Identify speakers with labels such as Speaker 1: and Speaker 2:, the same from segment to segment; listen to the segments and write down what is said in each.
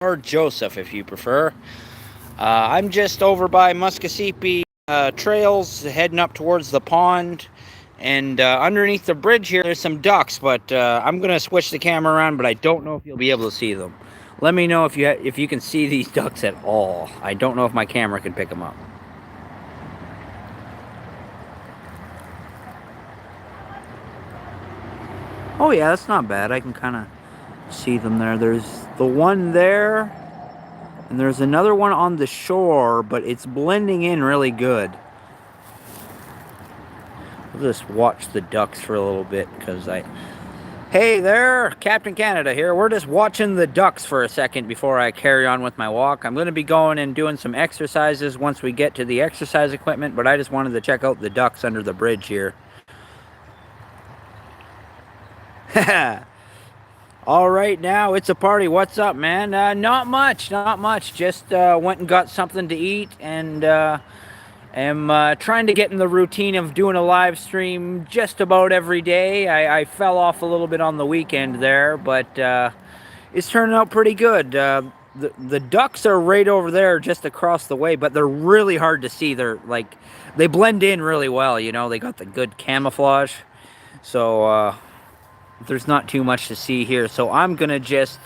Speaker 1: or Joseph if you prefer. I'm just over by Muskogee trails heading up towards the pond. And underneath the bridge here, there's some ducks, but I'm going to switch the camera around, but I don't know if you'll be able to see them. Let me know if you can see these ducks at all. I don't know if my camera can pick them up. Oh yeah, that's not bad. I can kind of see them there. There's the one there, and there's another one on the shore, but it's blending in really good. We'll just watch the ducks for a little bit because Hey there, Captain Canada here. We're just watching the ducks for a second before I carry on with my walk. I'm going to be going and doing some exercises once we get to the exercise equipment, but I just wanted to check out the ducks under the bridge here. All right, now it's a party. What's up, man? Not much. Just went and got something to eat, and am trying to get in the routine of doing a live stream just about every day. I fell off a little bit on the weekend there, but it's turning out pretty good. The ducks are right over there just across the way, but they're really hard to see. They blend in really well, you know. They got the good camouflage, so there's not too much to see here. So I'm gonna just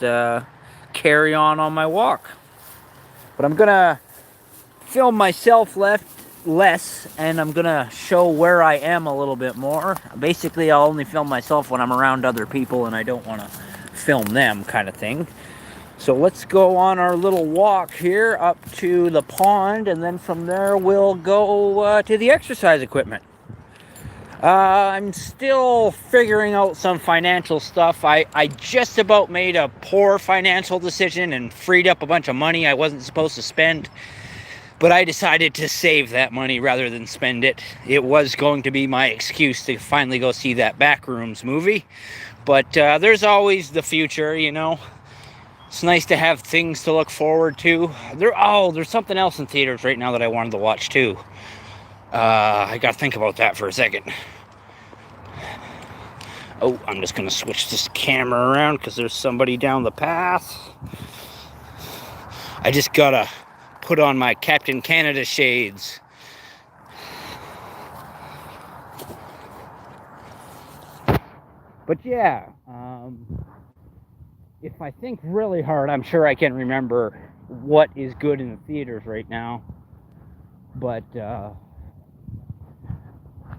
Speaker 1: carry on my walk, but I'm gonna film myself less, and I'm gonna show where I am a little bit more. Basically, I'll only film myself when I'm around other people and I don't want to film them, kind of thing. So let's go on our little walk here up to the pond, and then from there we'll go to the exercise equipment. I'm still figuring out some financial stuff. I just about made a poor financial decision and freed up a bunch of money I wasn't supposed to spend. But I decided to save that money rather than spend it. It was going to be my excuse to finally go see that Backrooms movie. But there's always the future, you know. It's nice to have things to look forward to. There's something else in theaters right now that I wanted to watch too. I gotta think about that for a second. Oh, I'm just gonna switch this camera around because there's somebody down the path. I just gotta put on my Captain Canada shades. But yeah, if I think really hard, I'm sure I can remember what is good in the theaters right now. But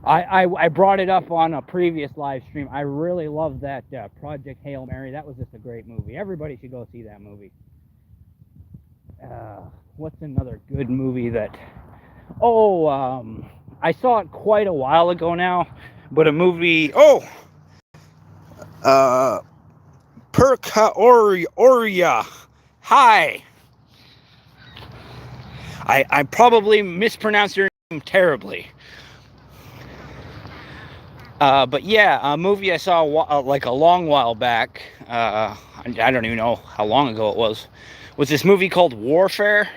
Speaker 1: I brought it up on a previous live stream. I really love that Project Hail Mary. That was just a great movie. Everybody should go see that movie. What's another good movie that... I saw it quite a while ago now, but a movie... Oria. Hi! I probably mispronounced your name terribly. But yeah, a movie I saw like a long while back, I don't even know how long ago it was this movie called Warfare.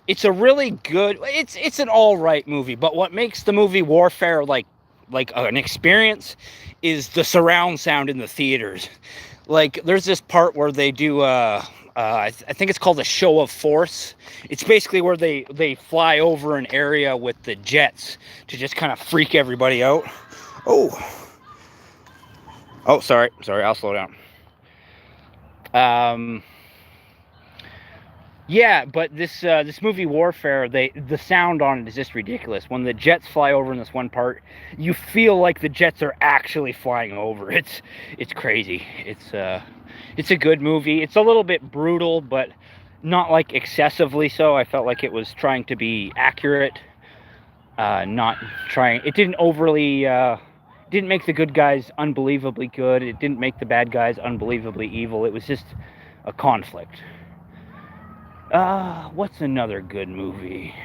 Speaker 1: It's a really good, it's an alright movie, but what makes the movie Warfare like an experience is the surround sound in the theaters. Like, there's this part where they do, I think it's called a show of force. It's basically where they fly over an area with the jets to just kind of freak everybody out. Sorry, I'll slow down. Yeah, but this movie Warfare, the sound on it is just ridiculous. When the jets fly over in this one part, you feel like the jets are actually flying over. It's crazy. It's a good movie. It's a little bit brutal, but not like excessively so. I felt like it was trying to be accurate. It didn't overly, didn't make the good guys unbelievably good. It didn't make the bad guys unbelievably evil. It was just a conflict. What's another good movie?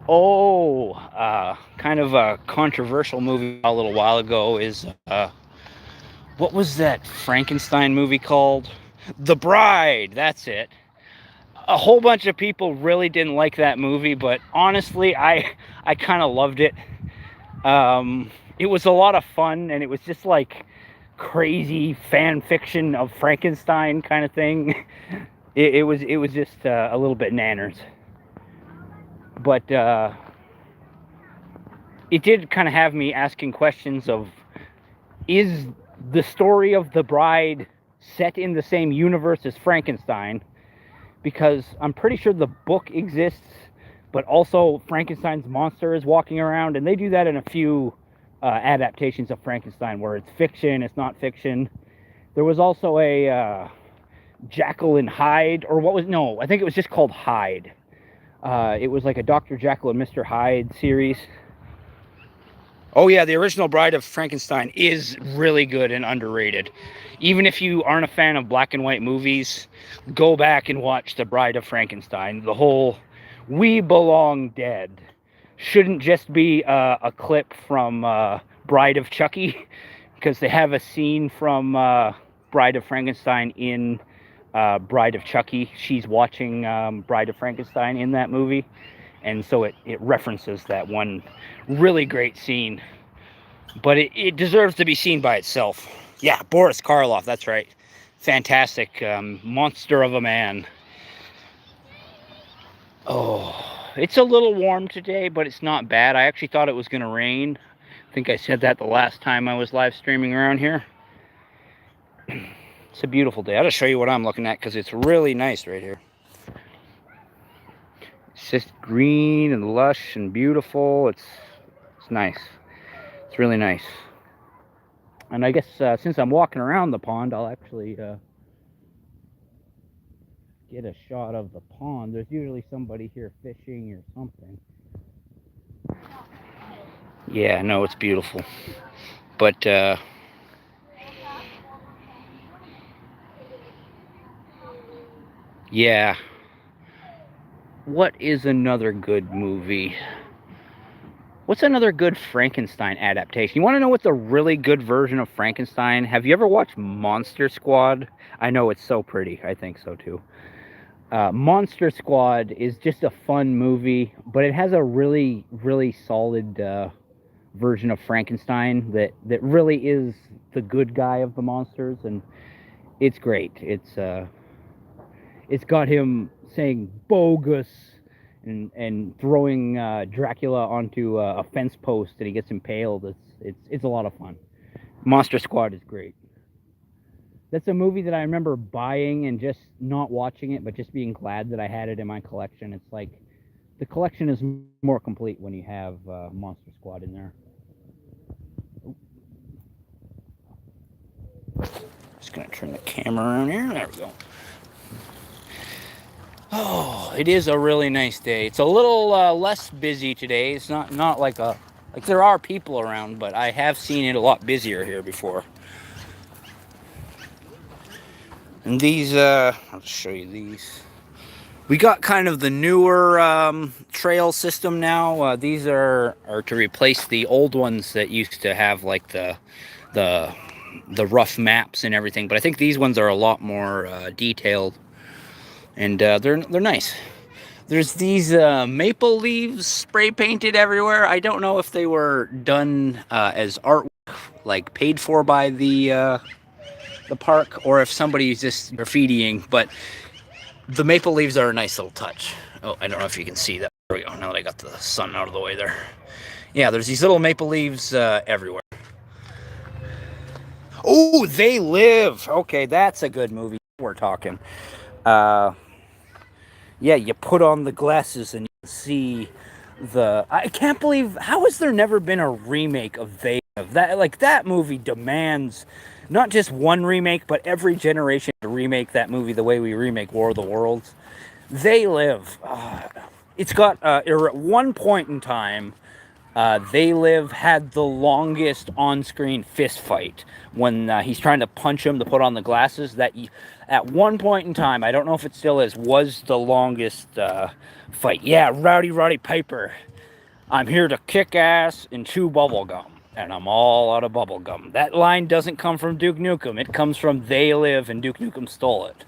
Speaker 1: Kind of a controversial movie a little while ago is, what was that Frankenstein movie called? The Bride, that's it. A whole bunch of people really didn't like that movie, but honestly, I kind of loved it. It was a lot of fun, and it was just like crazy fan fiction of Frankenstein kind of thing. It was just a little bit nanners, but it did kind of have me asking questions of, is the story of the bride set in the same universe as Frankenstein? Because I'm pretty sure the book exists, but also Frankenstein's monster is walking around, and they do that in a few adaptations of Frankenstein where it's fiction, it's not fiction. There was also a Jekyll and Hyde, or I think it was just called Hyde. It was like a Dr. Jekyll and Mr. Hyde series. Oh yeah, the original Bride of Frankenstein is really good and underrated. Even if you aren't a fan of black and white movies, go back and watch The Bride of Frankenstein. The whole "We Belong Dead" shouldn't just be a clip from Bride of Chucky, because they have a scene from Bride of Frankenstein in Bride of Chucky. She's watching Bride of Frankenstein in that movie, and so it references that one really great scene. But it deserves to be seen by itself. Yeah, Boris Karloff, that's right. Fantastic monster of a man. Oh, it's a little warm today, but it's not bad. I actually thought it was going to rain. I think I said that the last time I was live streaming around here. It's a beautiful day. I'll just show you what I'm looking at, because it's really nice right here. It's just green and lush and beautiful. It's nice. It's really nice. And I guess since I'm walking around the pond, I'll actually get a shot of the pond. There's usually somebody here fishing or something. Yeah, no, it's beautiful. But yeah. What is another good movie? What's another good Frankenstein adaptation? You want to know what's a really good version of Frankenstein? Have you ever watched Monster Squad? I know it's so pretty. I think so too. Monster Squad is just a fun movie, but it has a really, really solid version of Frankenstein that really is the good guy of the monsters, and it's great. It's got him saying bogus and throwing Dracula onto a fence post, and he gets impaled. It's a lot of fun. Monster Squad is great. That's a movie that I remember buying and just not watching it, but just being glad that I had it in my collection. It's like the collection is more complete when you have Monster Squad in there. Just gonna turn the camera around here. There we go. Oh, it is a really nice day. It's a little less busy today. It's not like there are people around, but I have seen it a lot busier here before. And these, I'll just show you these. We got kind of the newer trail system now. These are to replace the old ones that used to have like the rough maps and everything. But I think these ones are a lot more detailed. And they're nice. There's these maple leaves spray painted everywhere. I don't know if they were done as artwork, like paid for by the park, or if somebody's just graffitiing. But the maple leaves are a nice little touch. Oh, I don't know if you can see that. There we go. Now that I got the sun out of the way there. Yeah, there's these little maple leaves everywhere. Oh, They Live. Okay, that's a good movie. We're talking. Yeah, you put on the glasses and you see I can't believe, how has there never been a remake of They Live? That movie demands not just one remake, but every generation to remake that movie the way we remake War of the Worlds. They Live. It's got, at one point in time, They Live had the longest on-screen fist fight when he's trying to punch him to put on the glasses. At one point in time, I don't know if it still is, was the longest fight. Yeah, Roddy Piper. I'm here to kick ass and chew bubblegum, and I'm all out of bubblegum. That line doesn't come from Duke Nukem. It comes from They Live, and Duke Nukem stole it.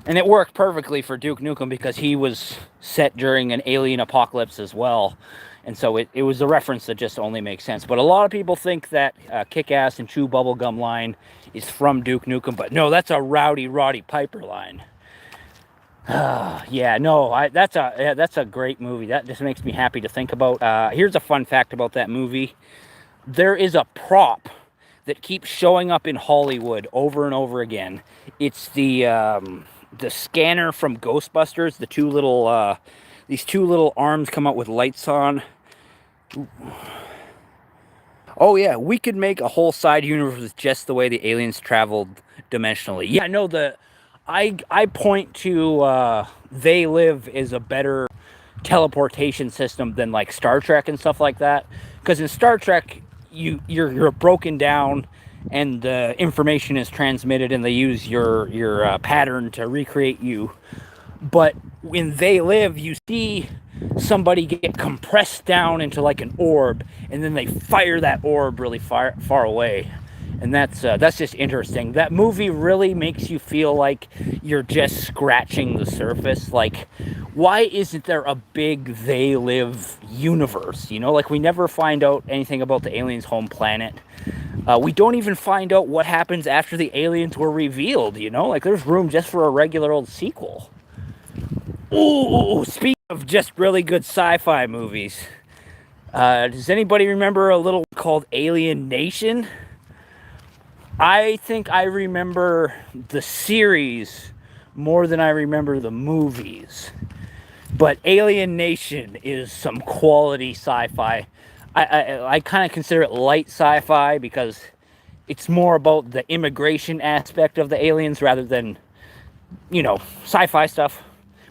Speaker 1: And it worked perfectly for Duke Nukem because he was set during an alien apocalypse as well. And so it was a reference that just only makes sense. But a lot of people think that Kick-Ass and Chew Bubblegum line is from Duke Nukem, but no, that's a Rowdy Roddy Piper line. Yeah, no, that's a great movie. That just makes me happy to think about. Here's a fun fact about that movie. There is a prop that keeps showing up in Hollywood over and over again. It's the scanner from Ghostbusters. The two little these two little arms come out with lights on. Ooh. Oh yeah, we could make a whole side universe with just the way the aliens traveled dimensionally. Yeah, no, I point to They Live is a better teleportation system than like Star Trek and stuff like that. Because in Star Trek, you're broken down and the information is transmitted, and they use your pattern to recreate you. But when They Live, you see somebody get compressed down into like an orb, and then they fire that orb really far away. And that's just interesting. That movie really makes you feel like you're just scratching the surface. Like, why isn't there a big They Live universe? You know, like, we never find out anything about the aliens' home planet. We don't even find out what happens after the aliens were revealed, you know? Like, there's room just for a regular old sequel. Ooh, speaking of just really good sci-fi movies, does anybody remember a little called Alien Nation? I think I remember the series more than I remember the movies. But Alien Nation is some quality sci-fi. I kind of consider it light sci-fi because it's more about the immigration aspect of the aliens rather than, you know, sci-fi stuff.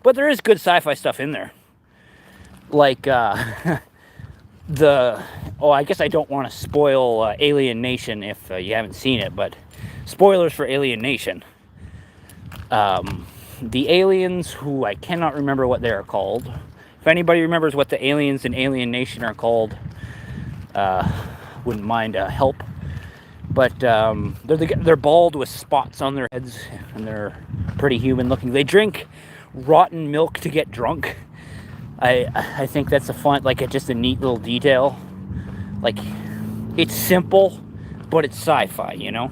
Speaker 1: But there is good sci-fi stuff in there. Like, I guess I don't want to spoil Alien Nation if you haven't seen it, but spoilers for Alien Nation. The aliens, who I cannot remember what they are called. If anybody remembers what the aliens in Alien Nation are called, wouldn't mind help. But they're bald with spots on their heads, and they're pretty human looking. They drink rotten milk to get drunk. I think that's just a neat little detail. Like, it's simple, but it's sci-fi, you know?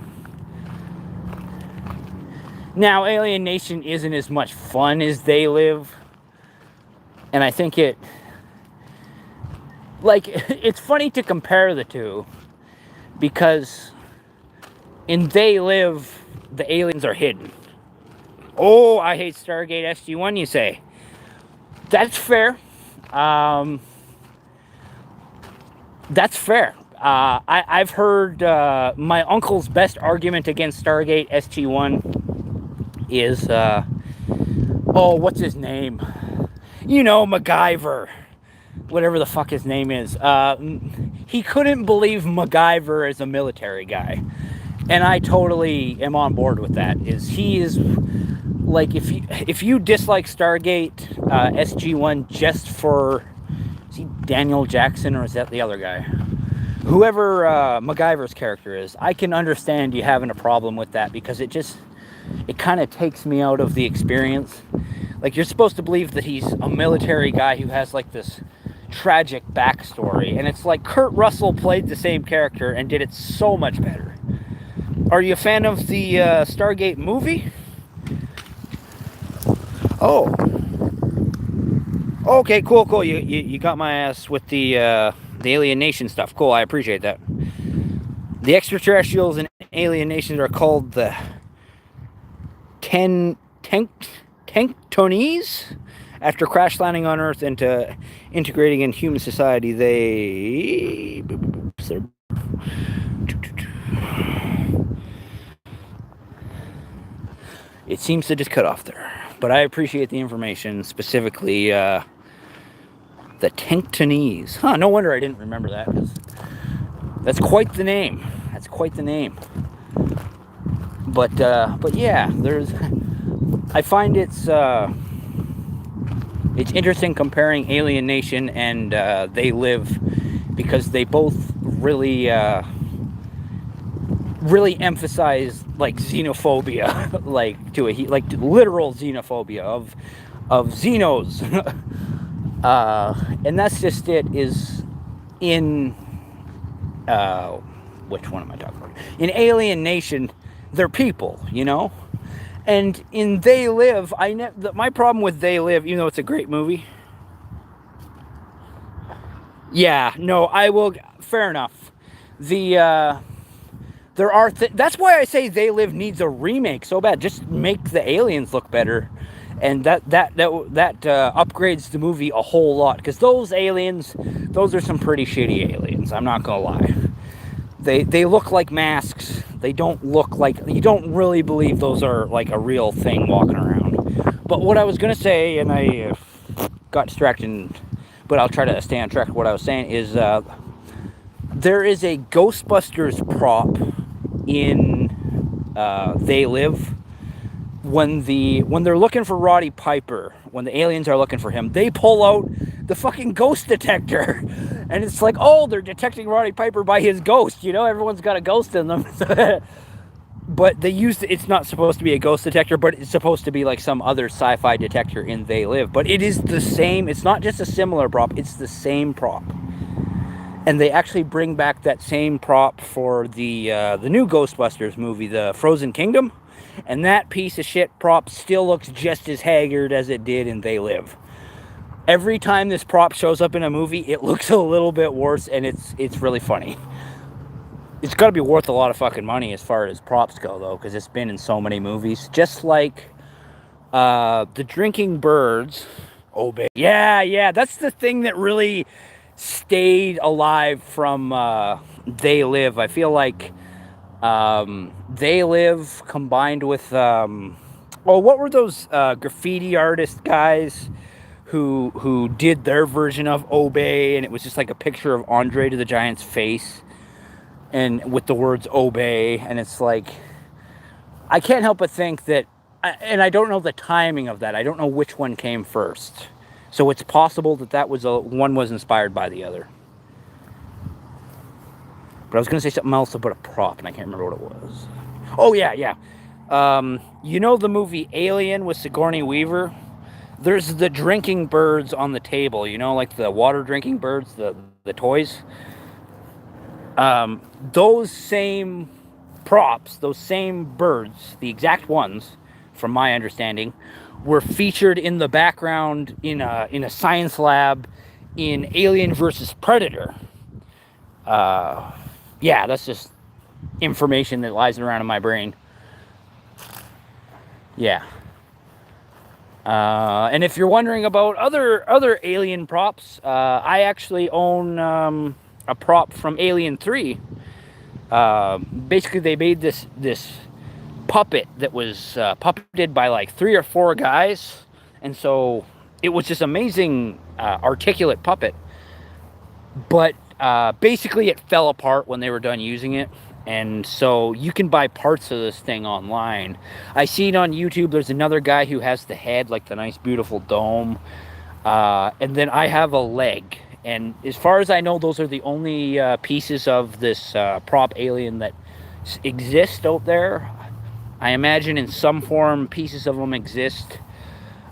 Speaker 1: Now, Alien Nation isn't as much fun as They Live. And I think it's funny to compare the two. Because in They Live, the aliens are hidden. Oh, I hate Stargate SG-1, you say? That's fair. That's fair. I've heard my uncle's best argument against Stargate SG-1 is, what's his name? You know, MacGyver. Whatever the fuck his name is. He couldn't believe MacGyver as a military guy. And I totally am on board with that. He is... Like, if you dislike Stargate SG-1 just for, is he Daniel Jackson or is that the other guy? Whoever MacGyver's character is, I can understand you having a problem with that because it kind of takes me out of the experience. Like, you're supposed to believe that he's a military guy who has like this tragic backstory, and it's like Kurt Russell played the same character and did it so much better. Are you a fan of the Stargate movie? Oh. Okay, cool. You got my ass with the Alien Nation stuff. Cool, I appreciate that. The extraterrestrials in Alien Nation are called the Tenctonese. After crash landing on Earth and integrating in human society, it seems to just cut off there. But I appreciate the information, specifically the Tenctonese. Huh, no wonder I didn't remember that, because that's quite the name. But yeah, I find it's interesting comparing Alien Nation and They Live, because they both really emphasize like xenophobia, like literal xenophobia of xenos. And that's just it. Is in uh, which one am I talking about? In Alien Nation, they're people, you know. And in They Live, my problem with They Live, even though it's a great movie. Yeah, no, I will. Fair enough. The there are that's why I say They Live needs a remake so bad. Just make the aliens look better, and that upgrades the movie a whole lot. Because those aliens, those are some pretty shitty aliens. I'm not gonna lie. They look like masks. They don't look like, you don't really believe those are like a real thing walking around. But what I was gonna say, and I got distracted, but I'll try to stay on track. What I was saying is there is a Ghostbusters prop in They Live. When they're looking for Roddy Piper, when the aliens are looking for him, they pull out the fucking ghost detector, and it's like, oh, they're detecting Roddy Piper by his ghost. You know, everyone's got a ghost in them. But they used, it's not supposed to be a ghost detector, but it's supposed to be like some other sci-fi detector in They Live. But it is the same. It's not just a similar prop. It's the same prop. And they actually bring back that same prop for the new Ghostbusters movie, the Frozen Kingdom. And that piece of shit prop still looks just as haggard as it did in They Live. Every time this prop shows up in a movie, it looks a little bit worse, and it's really funny. It's got to be worth a lot of fucking money as far as props go, though, because it's been in so many movies. Just like the Drinking Birds. Oh, baby. Yeah, that's the thing that really stayed alive from They Live. I feel like They Live combined with what were those graffiti artist guys who did their version of Obey, and it was just like a picture of Andre the Giant's face and with the words Obey, and it's like, I can't help but think that, and I don't know the timing of that. I don't know which one came first. So it's possible that one was inspired by the other. But I was going to say something else about a prop, and I can't remember what it was. Oh, yeah. You know the movie Alien with Sigourney Weaver? There's the drinking birds on the table, you know, like the water drinking birds, the toys. Those same props, those same birds, the exact ones, from my understanding, were featured in the background in a science lab in Alien versus Predator. Yeah, that's just information that lies around in my brain. Yeah. And if you're wondering about other Alien props, I actually own a prop from Alien 3. Basically, they made this puppet that was puppeted by like 3 or 4 guys, and so it was this amazing articulate puppet. But basically, it fell apart when they were done using it. And so you can buy parts of this thing online. I see it on YouTube. There's another guy who has the head, like the nice, beautiful dome. And then I have a leg. And as far as I know, those are the only pieces of this prop alien that exist out there. I imagine in some form pieces of them exist.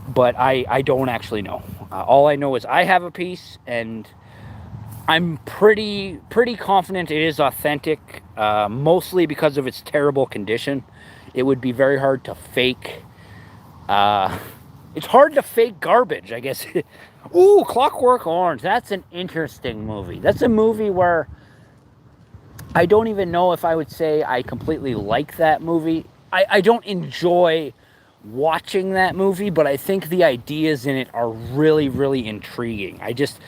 Speaker 1: But I don't actually know. All I know is I have a piece, and I'm pretty confident it is authentic, mostly because of its terrible condition. It would be very hard to fake. It's hard to fake garbage, I guess. Ooh, Clockwork Orange. That's an interesting movie. That's a movie where I don't even know if I would say I completely like that movie. I don't enjoy watching that movie, but I think the ideas in it are really, really intriguing. I just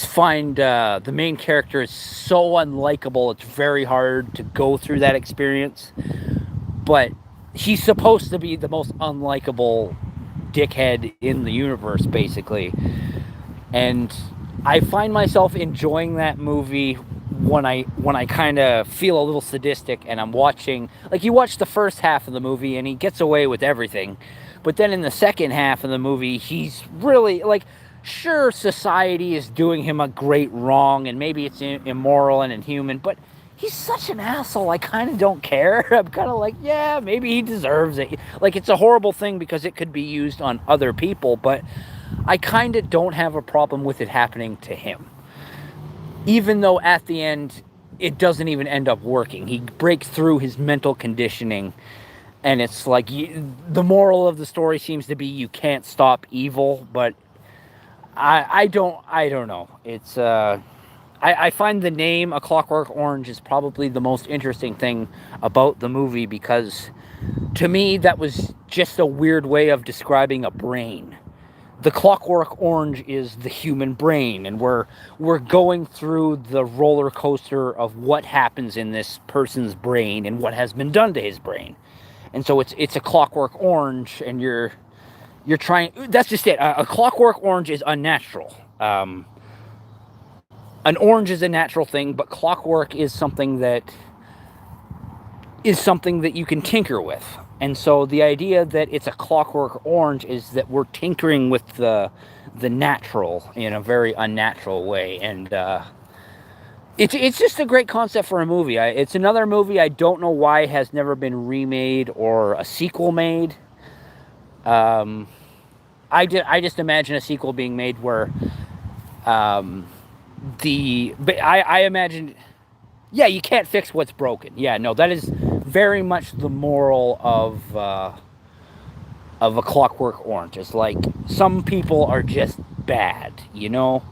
Speaker 1: find the main character is so unlikable. It's very hard to go through that experience. But he's supposed to be the most unlikable dickhead in the universe, basically. And I find myself enjoying that movie when I kind of feel a little sadistic and I'm watching, like, you watch the first half of the movie and he gets away with everything, but then in the second half of the movie he's really, like, sure, society is doing him a great wrong and maybe it's immoral and inhuman, but he's such an asshole. I kind of don't care. I'm kind of like, yeah, maybe he deserves it. Like, it's a horrible thing because it could be used on other people, but I kind of don't have a problem with it happening to him. Even though at the end, it doesn't even end up working. He breaks through his mental conditioning, and it's like the moral of the story seems to be you can't stop evil, but I don't know. It's I find the name A Clockwork Orange is probably the most interesting thing about the movie, because to me that was just a weird way of describing a brain. The Clockwork Orange is the human brain, and we're going through the roller coaster of what happens in this person's brain and what has been done to his brain. And so it's a Clockwork Orange, and you're trying. That's just it. A Clockwork Orange is unnatural. An orange is a natural thing, but clockwork is something that you can tinker with. And so the idea that it's a clockwork orange is that we're tinkering with the natural in a very unnatural way. And it's just a great concept for a movie. It's another movie I don't know why has never been remade or a sequel made. I just imagine a sequel being made where I imagine, yeah, you can't fix what's broken. Yeah, no, that is very much the moral of A Clockwork Orange. It's like some people are just bad, you know?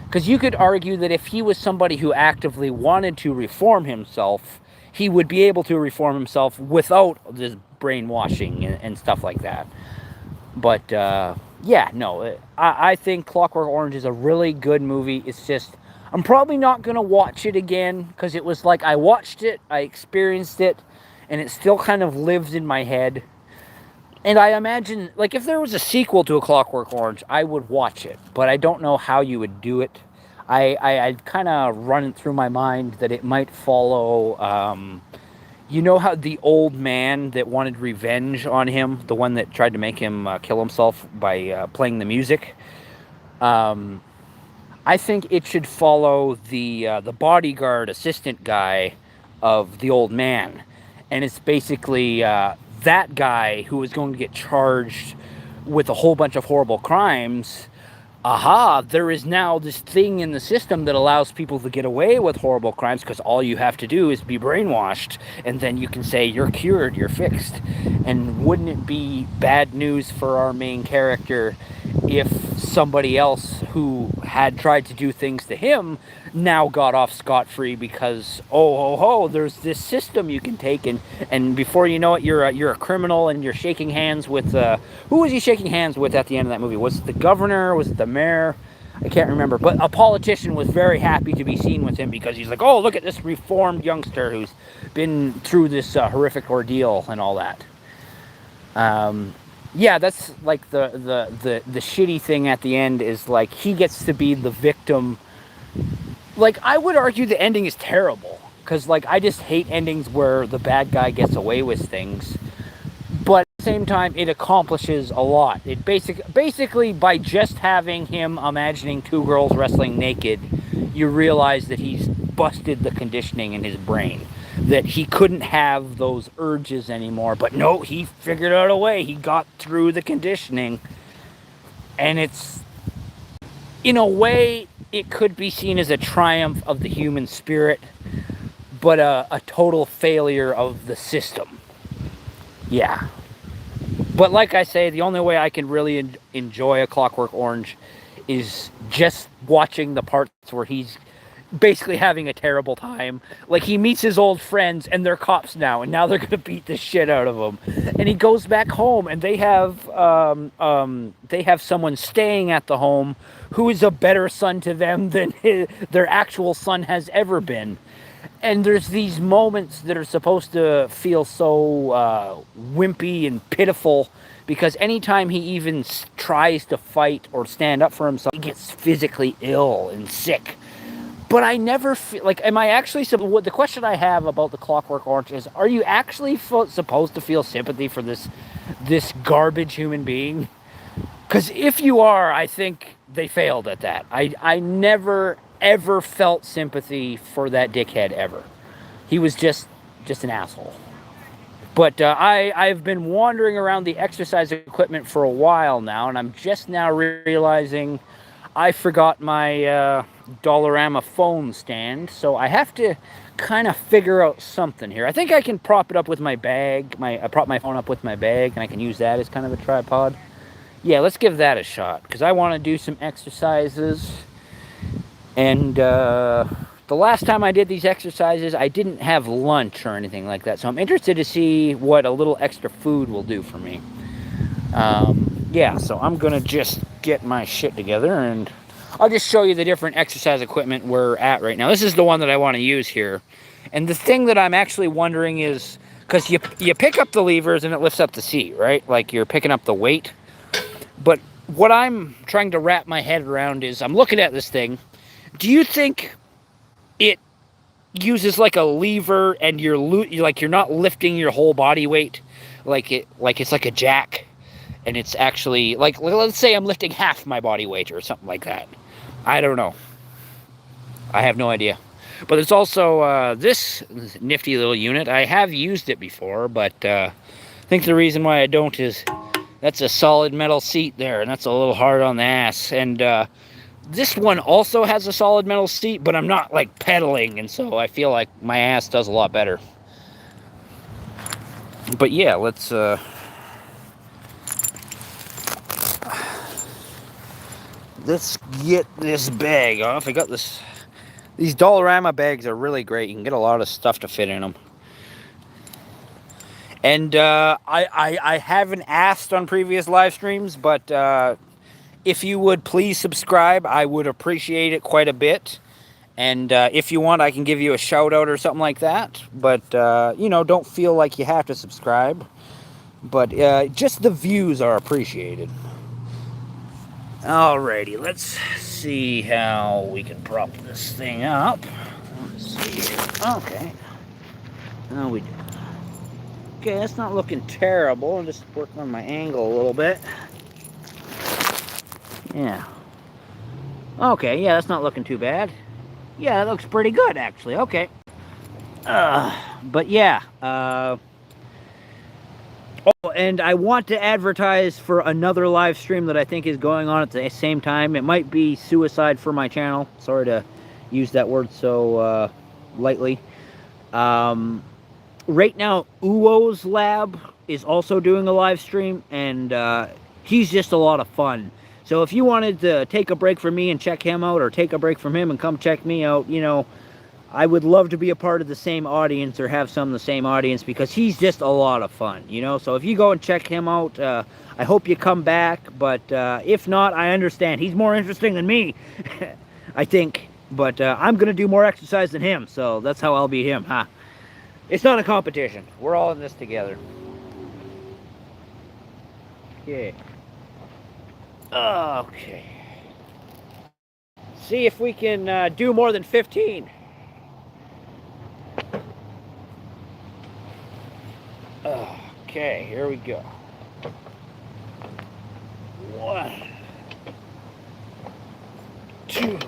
Speaker 1: Because you could argue that if he was somebody who actively wanted to reform himself, he would be able to reform himself without this brainwashing and stuff like that. But, yeah, no, I think Clockwork Orange is a really good movie. It's just, I'm probably not going to watch it again, because it was like I watched it, I experienced it, and it still kind of lives in my head. And I imagine, like, if there was a sequel to A Clockwork Orange, I would watch it, but I don't know how you would do it. I'd kind of run it through my mind that it might follow, you know how the old man that wanted revenge on him, the one that tried to make him kill himself by playing the music? I think it should follow the bodyguard assistant guy of the old man. And it's basically that guy who is going to get charged with a whole bunch of horrible crimes. Aha, there is now this thing in the system that allows people to get away with horrible crimes, because all you have to do is be brainwashed, and then you can say you're cured, you're fixed. And wouldn't it be bad news for our main character if somebody else who had tried to do things to him now got off scot-free because, there's this system you can take, and before you know it, you're a criminal, and you're shaking hands with, who was he shaking hands with at the end of that movie? Was it the governor? Was it the mayor? I can't remember, but a politician was very happy to be seen with him, because he's like, oh, look at this reformed youngster who's been through this horrific ordeal and all that. Yeah, that's like the shitty thing at the end is like he gets to be the victim. Like, I would argue the ending is terrible, because like I just hate endings where the bad guy gets away with things. But at the same time, it accomplishes a lot. It basically by just having him imagining two girls wrestling naked, you realize that he's busted the conditioning in his brain. That he couldn't have those urges anymore. But no, he figured out a way. He got through the conditioning. And it's, in a way, it could be seen as a triumph of the human spirit, but a total failure of the system. Yeah. But like I say, the only way I can really enjoy A Clockwork Orange is just watching the parts where he's basically having a terrible time. Like, he meets his old friends, and they're cops now, and now they're gonna beat the shit out of him. And he goes back home, and they have someone staying at the home who is a better son to them than their actual son has ever been. And there's these moments that are supposed to feel so wimpy and pitiful, because anytime he even tries to fight or stand up for himself, he gets physically ill and sick. But I never feel like, am I actually, the question I have about The Clockwork Orange is, are you actually supposed to feel sympathy for this garbage human being? Because if you are, I think they failed at that. I never, ever felt sympathy for that dickhead, ever. He was just an asshole. But I've been wandering around the exercise equipment for a while now, and I'm just now realizing I forgot my Dollarama phone stand, so I have to kind of figure out something here. I think I can prop it up with my bag. I prop my phone up with my bag, and I can use that as kind of a tripod. Yeah, let's give that a shot, because I want to do some exercises. And the last time I did these exercises, I didn't have lunch or anything like that, so I'm interested to see what a little extra food will do for me. Yeah, so I'm gonna just get my shit together, and I'll just show you the different exercise equipment we're at right now. This is the one that I want to use here. And the thing that I'm actually wondering is, because you pick up the levers and it lifts up the seat, right? Like you're picking up the weight. But what I'm trying to wrap my head around is, I'm looking at this thing. Do you think it uses like a lever and you're not lifting your whole body weight, like it's like a jack, and it's actually like, let's say I'm lifting half my body weight or something like that. I don't know. I have no idea. But it's also this nifty little unit. I have used it before, but I think the reason why I don't is that's a solid metal seat there, and that's a little hard on the ass. And this one also has a solid metal seat, but I'm not like pedaling, and so I feel like my ass does a lot better. But yeah, let's get this bag off. I got this. These Dollarama bags are really great. You can get a lot of stuff to fit in them. And I haven't asked on previous live streams, but if you would please subscribe, I would appreciate it quite a bit. And if you want, I can give you a shout out or something like that. But, you know, don't feel like you have to subscribe. But just the views are appreciated. Alrighty, let's see how we can prop this thing up. Let's see. Okay. Now we do. Okay, that's not looking terrible. I'm just working on my angle a little bit. Yeah. Okay, yeah, that's not looking too bad. Yeah, that looks pretty good, actually. Okay. But yeah. Oh, and I want to advertise for another live stream that I think is going on at the same time. It might be suicide for my channel. Sorry to use that word so lightly. Right now, Uwo's Lab is also doing a live stream, and he's just a lot of fun. So if you wanted to take a break from me and check him out, or take a break from him and come check me out, you know, I would love to be a part of the same audience, or have some of the same audience, because he's just a lot of fun, you know. So if you go and check him out, I hope you come back. But if not, I understand. He's more interesting than me, I think. But I'm going to do more exercise than him, so that's how I'll beat him, huh? It's not a competition. We're all in this together. Okay. Okay. See if we can do more than 15. Okay, here we go. 1, 2,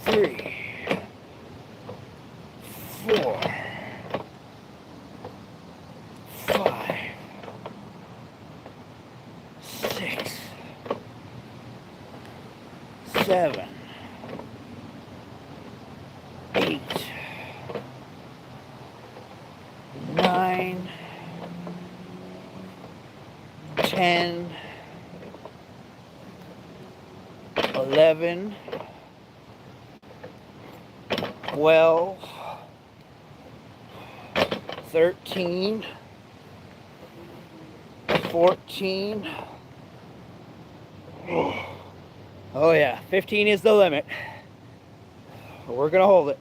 Speaker 1: 3, 4, 5, 6, 7, 8, 9, 10, 11, 12, 13, 14. Oh yeah, 15 is the limit. We're gonna hold it.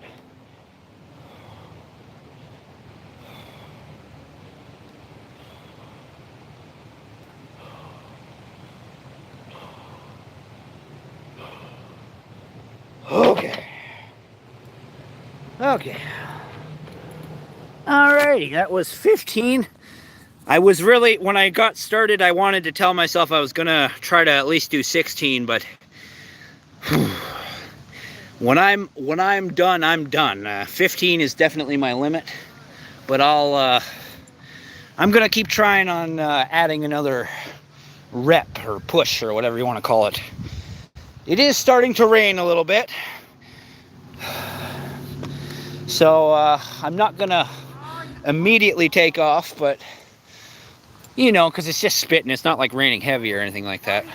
Speaker 1: Okay. Okay. Alrighty, that was 15. I was really, when I got started, I wanted to tell myself I was gonna try to at least do 16, but when I'm done, I'm done. 15 is definitely my limit. But I'm gonna keep trying on adding another rep or push or whatever you want to call it. It is starting to rain a little bit, so I'm not gonna immediately take off, but you know, because it's just spitting. It's not like raining heavy or anything like that.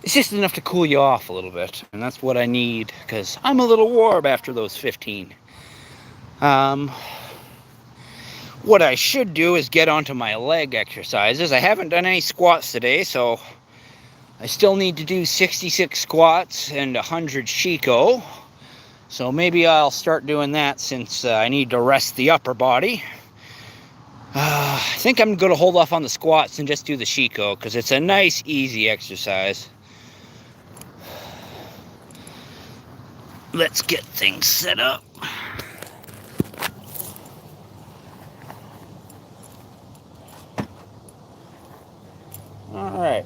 Speaker 1: It's just enough to cool you off a little bit, and that's what I need, because I'm a little warm after those 15. What I should do is get onto my leg exercises. I haven't done any squats today, so I still need to do 66 squats and 100 Shiko. So maybe I'll start doing that, since I need to rest the upper body. I think I'm going to hold off on the squats and just do the Shiko, because it's a nice, easy exercise. Let's get things set up. Alright.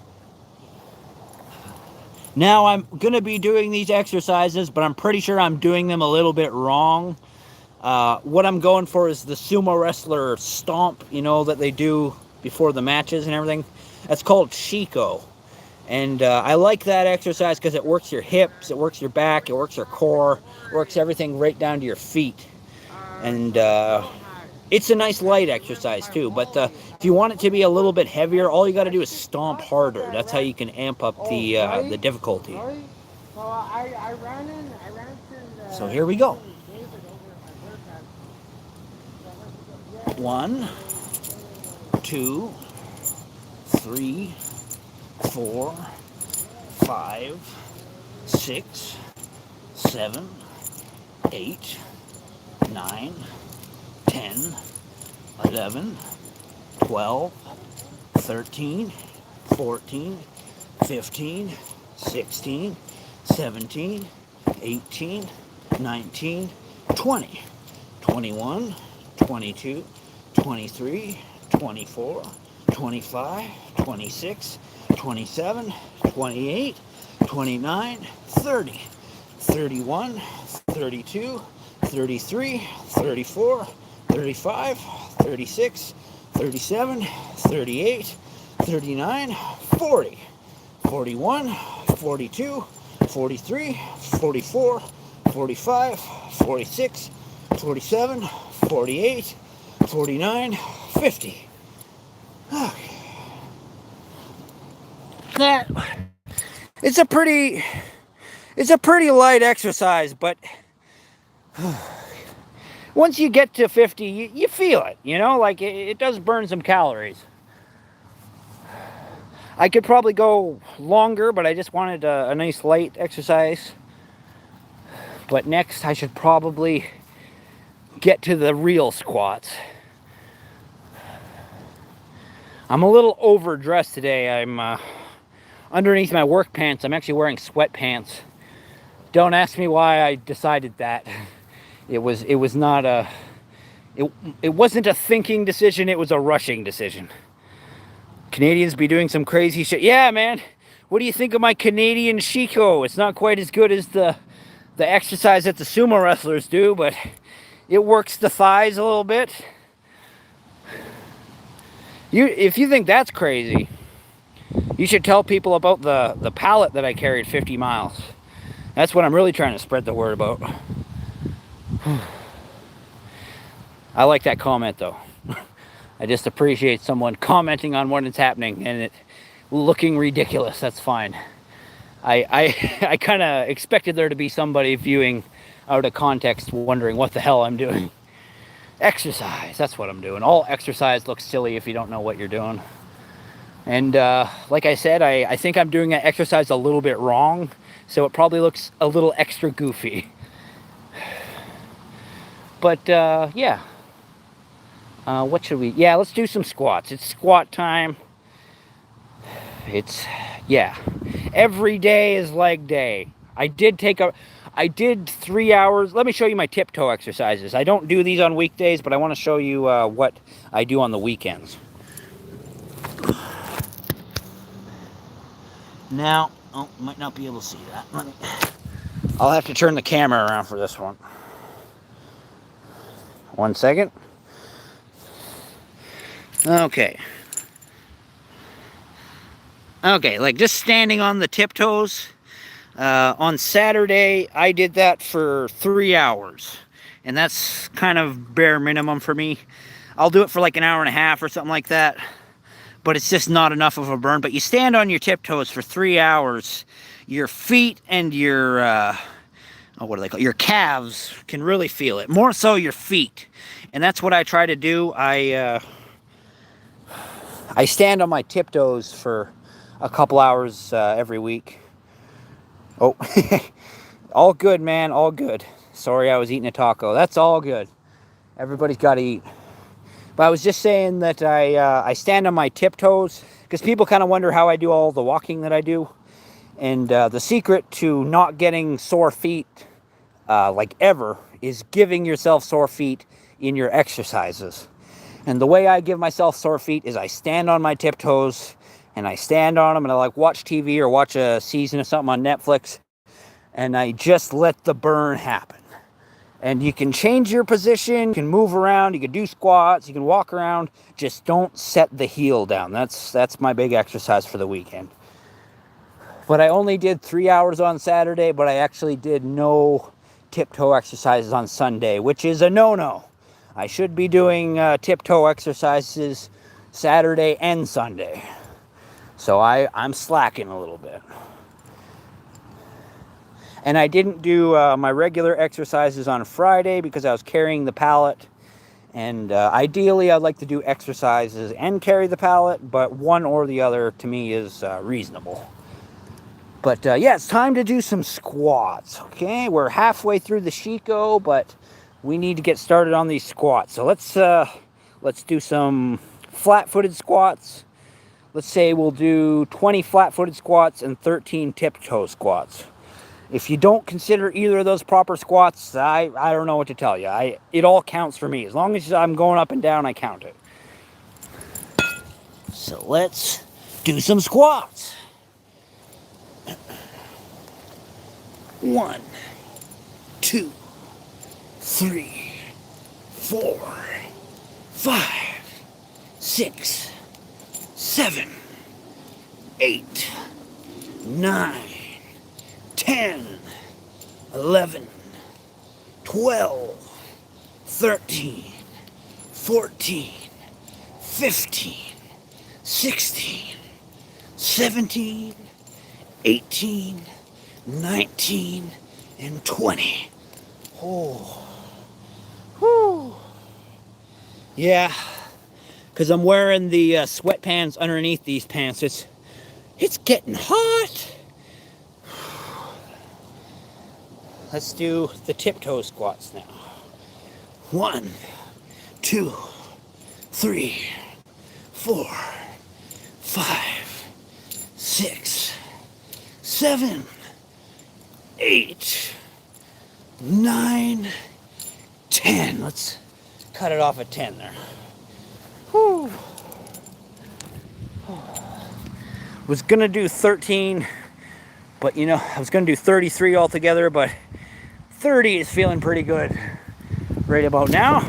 Speaker 1: Now I'm going to be doing these exercises, but I'm pretty sure I'm doing them a little bit wrong. What I'm going for is the sumo wrestler stomp, you know, that they do before the matches and everything. That's called Shiko. And I like that exercise because it works your hips, it works your back, it works your core, works everything right down to your feet. And it's a nice light exercise too, but if you want it to be a little bit heavier, all you got to do is stomp harder. That's how you can amp up the difficulty. So here we go. 1, 2, 3, 4, 5, 6, 7, 8, 9, 10, 11, 12, 13, 14, 15, 16, 17, 18, 19, 20, 21, 22, 23, 24, 25, 26, 27, 28, 29, 30, 31, 32, 33, 34, 35, 36, 37, 38, 39, 40, 41, 42, 43, 44, 45, 46, 47, 48, 49, 50. Okay. That it's a pretty light exercise, but once you get to 50, you feel it, you know, like it does burn some calories. I could probably go longer, but I just wanted a nice light exercise. But next I should probably get to the real squats. I'm a little overdressed today. I'm underneath my work pants, I'm actually wearing sweatpants. Don't ask me why I decided that. It wasn't a thinking decision, it was a rushing decision. Canadians be doing some crazy shit. Yeah, man. What do you think of my Canadian Shiko? It's not quite as good as the exercise that the sumo wrestlers do, but it works the thighs a little bit. If you think that's crazy, you should tell people about the pallet that I carried 50 miles. That's what I'm really trying to spread the word about. I like that comment though. I just appreciate someone commenting on what is happening and it looking ridiculous. That's fine. I kind of expected there to be somebody viewing out of context wondering what the hell I'm doing. Exercise, that's what I'm doing. All exercise looks silly if you don't know what you're doing. And like I said, I think I'm doing that exercise a little bit wrong, so it probably looks a little extra goofy. But yeah. What should we? Yeah, let's do some squats. It's squat time. Yeah. Every day is leg day. I did 3 hours. Let me show you my tiptoe exercises. I don't do these on weekdays, but I want to show you what I do on the weekends. Now, might not be able to see that. I'll have to turn the camera around for this one. 1 second. Okay. Okay, like just standing on the tiptoes. On Saturday, I did that for 3 hours. And that's kind of bare minimum for me. I'll do it for like an hour and a half or something like that. But it's just not enough of a burn. But you stand on your tiptoes for 3 hours. Your feet and your, what do they call it? Your calves can really feel it. More so your feet. And that's what I try to do. I stand on my tiptoes for a couple hours every week. Oh, all good, man, all good. Sorry, I was eating a taco. That's all good. Everybody's got to eat. But I was just saying that I stand on my tiptoes because people kind of wonder how I do all the walking that I do. And the secret to not getting sore feet, like ever, is giving yourself sore feet in your exercises. And the way I give myself sore feet is I stand on my tiptoes, and I stand on them, and I like watch TV or watch a season of something on Netflix, and I just let the burn happen. And you can change your position, you can move around, you can do squats, you can walk around, just don't set the heel down. That's my big exercise for the weekend. But I only did 3 hours on Saturday, but I actually did no tiptoe exercises on Sunday, which is a no-no. I should be doing tiptoe exercises Saturday and Sunday. So I'm slacking a little bit. And I didn't do my regular exercises on Friday because I was carrying the pallet. And ideally, I'd like to do exercises and carry the pallet, but one or the other to me is reasonable. But yeah, it's time to do some squats, okay? We're halfway through the Chico, but we need to get started on these squats. So let's do some flat-footed squats. Let's say we'll do 20 flat-footed squats and 13 tiptoe squats. If you don't consider either of those proper squats, I don't know what to tell you. It all counts for me. As long as I'm going up and down, I count it. So let's do some squats. 1, 2, 3, 4, 5, 6, 7, 8, 9, 10, 11, 12, 13, 14, 15, 16, 17, 18, 19, and 20. Oh. Whew. Yeah. Because I'm wearing the sweatpants underneath these pants. It's getting hot. Let's do the tiptoe squats now. 1, 2, 3, 4, 5, 6, 7, 8, 9, 10. Let's cut it off at 10 there. Whew. Was gonna do 13, but you know, I was gonna do 33 altogether, but 30 is feeling pretty good right about now.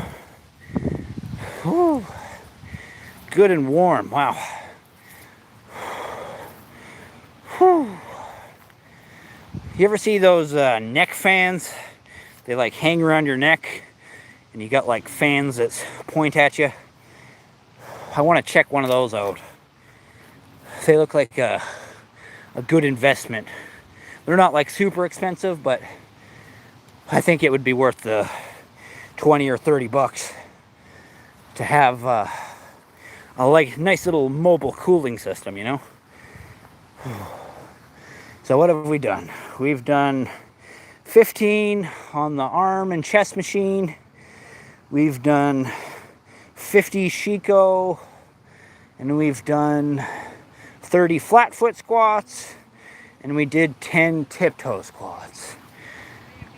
Speaker 1: Whew. Good and warm, wow. Whew. You ever see those neck fans? They like hang around your neck and you got like fans that point at you. I want to check one of those out. They look like a good investment. They're not like super expensive, but I think it would be worth the 20 or 30 bucks to have a like nice little mobile cooling system, you know? So what have we done? We've done 15 on the arm and chest machine. We've done 50 Chico, and we've done 30 flat foot squats, and we did 10 tiptoe squats.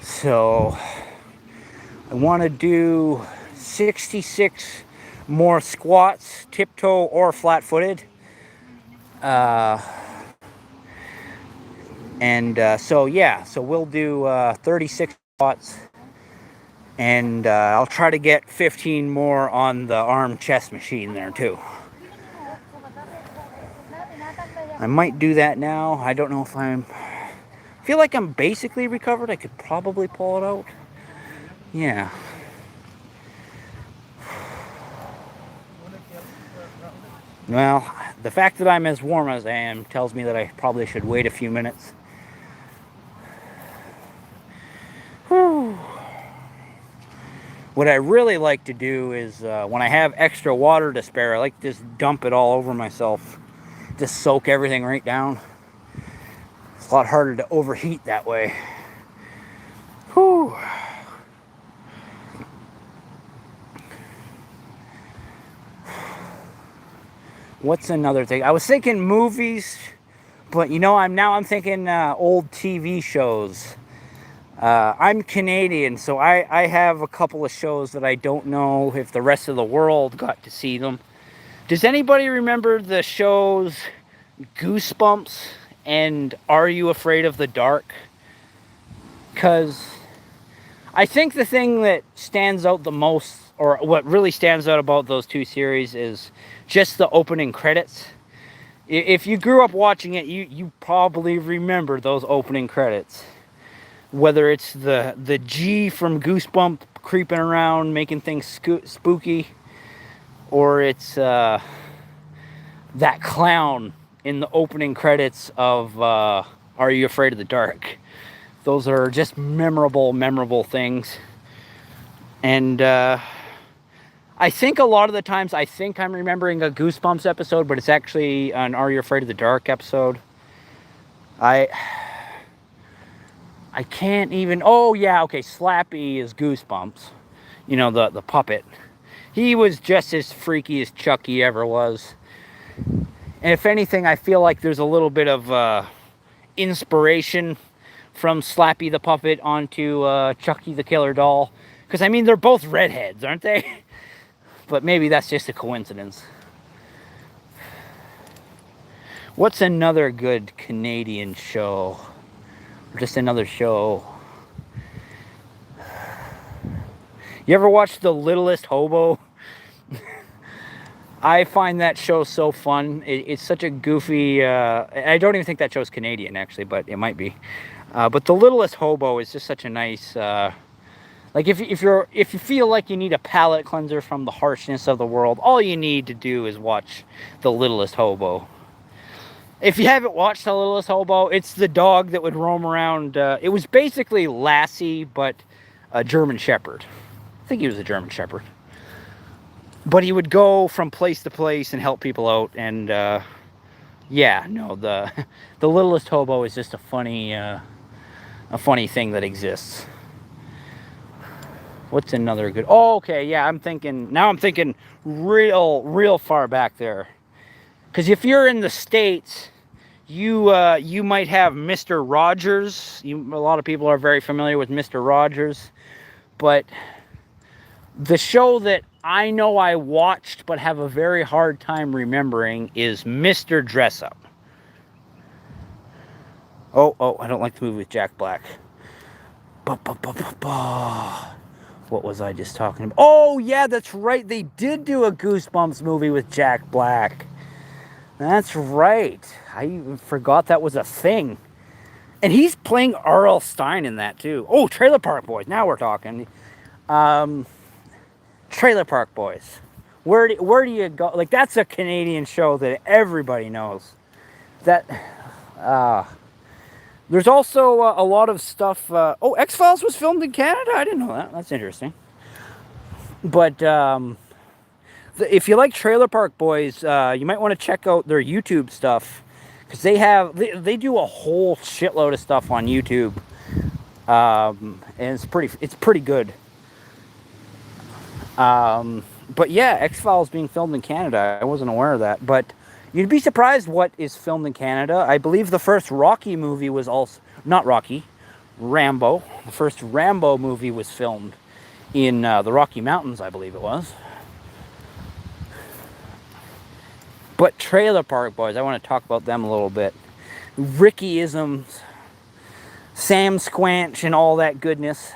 Speaker 1: So I want to do 66 more squats, tiptoe or flat footed. So we'll do 36 squats And I'll try to get 15 more on the arm chest machine there too. I might do that now. I don't know if I feel like I'm basically recovered. I could probably pull it out. Yeah. Well, the fact that I'm as warm as I am tells me that I probably should wait a few minutes. Whew. What I really like to do is when I have extra water to spare, I like to just dump it all over myself. Just soak everything right down. It's a lot harder to overheat that way. Whew. What's another thing? I was thinking movies, but you know, I'm thinking old TV shows. I'm Canadian, so I have a couple of shows that I don't know if the rest of the world got to see them. Does anybody remember the shows Goosebumps and Are You Afraid of the Dark? Because I think the thing that stands out the most, or what really stands out about those two series, is just the opening credits. If you grew up watching it, you probably remember those opening credits. Whether it's the G from Goosebump creeping around, making things spooky, or it's that clown in the opening credits of Are You Afraid of the Dark? Those are just memorable things. And I think a lot of the times I think I'm remembering a Goosebumps episode, but it's actually an Are You Afraid of the Dark episode. I can't even... Oh, yeah, okay, Slappy is Goosebumps. You know, the puppet. He was just as freaky as Chucky ever was. And if anything, I feel like there's a little bit of inspiration from Slappy the puppet onto Chucky the killer doll. Because, I mean, they're both redheads, aren't they? But maybe that's just a coincidence. What's another good Canadian show? Just another show. You ever watch The Littlest Hobo? I find that show so fun. It's such a goofy... I don't even think that show's Canadian, actually, but it might be. But The Littlest Hobo is just such a nice... like, if you feel like you need a palate cleanser from the harshness of the world, all you need to do is watch The Littlest Hobo. If you haven't watched The Littlest Hobo, it's the dog that would roam around. It was basically Lassie, but a German Shepherd. I think he was a German Shepherd. But he would go from place to place and help people out. And yeah, no, the Littlest Hobo is just a funny thing that exists. What's another good... Oh, okay, yeah, I'm thinking real far back there. Because if you're in the States, you might have Mr. Rogers. A lot of people are very familiar with Mr. Rogers. But the show that I know I watched but have a very hard time remembering is Mr. Dressup. Oh, I don't like the movie with Jack Black. What was I just talking about? Oh, yeah, that's right. They did do a Goosebumps movie with Jack Black. That's right. I even forgot that was a thing. And he's playing R.L. Stine in that, too. Oh, Trailer Park Boys. Now we're talking. Trailer Park Boys. Where do you go? Like, that's a Canadian show that everybody knows. That... There's also a lot of stuff... oh, X-Files was filmed in Canada? I didn't know that. That's interesting. But... if you like Trailer Park Boys, you might want to check out their YouTube stuff, because they do a whole shitload of stuff on YouTube, and it's pretty good. But yeah, X-Files being filmed in Canada, I wasn't aware of that. But you'd be surprised what is filmed in Canada. I believe the first Rocky movie was also not Rocky, Rambo. The first Rambo movie was filmed in the Rocky Mountains, I believe it was. But Trailer Park Boys, I want to talk about them a little bit. Ricky-isms, Sam Squanch, and all that goodness.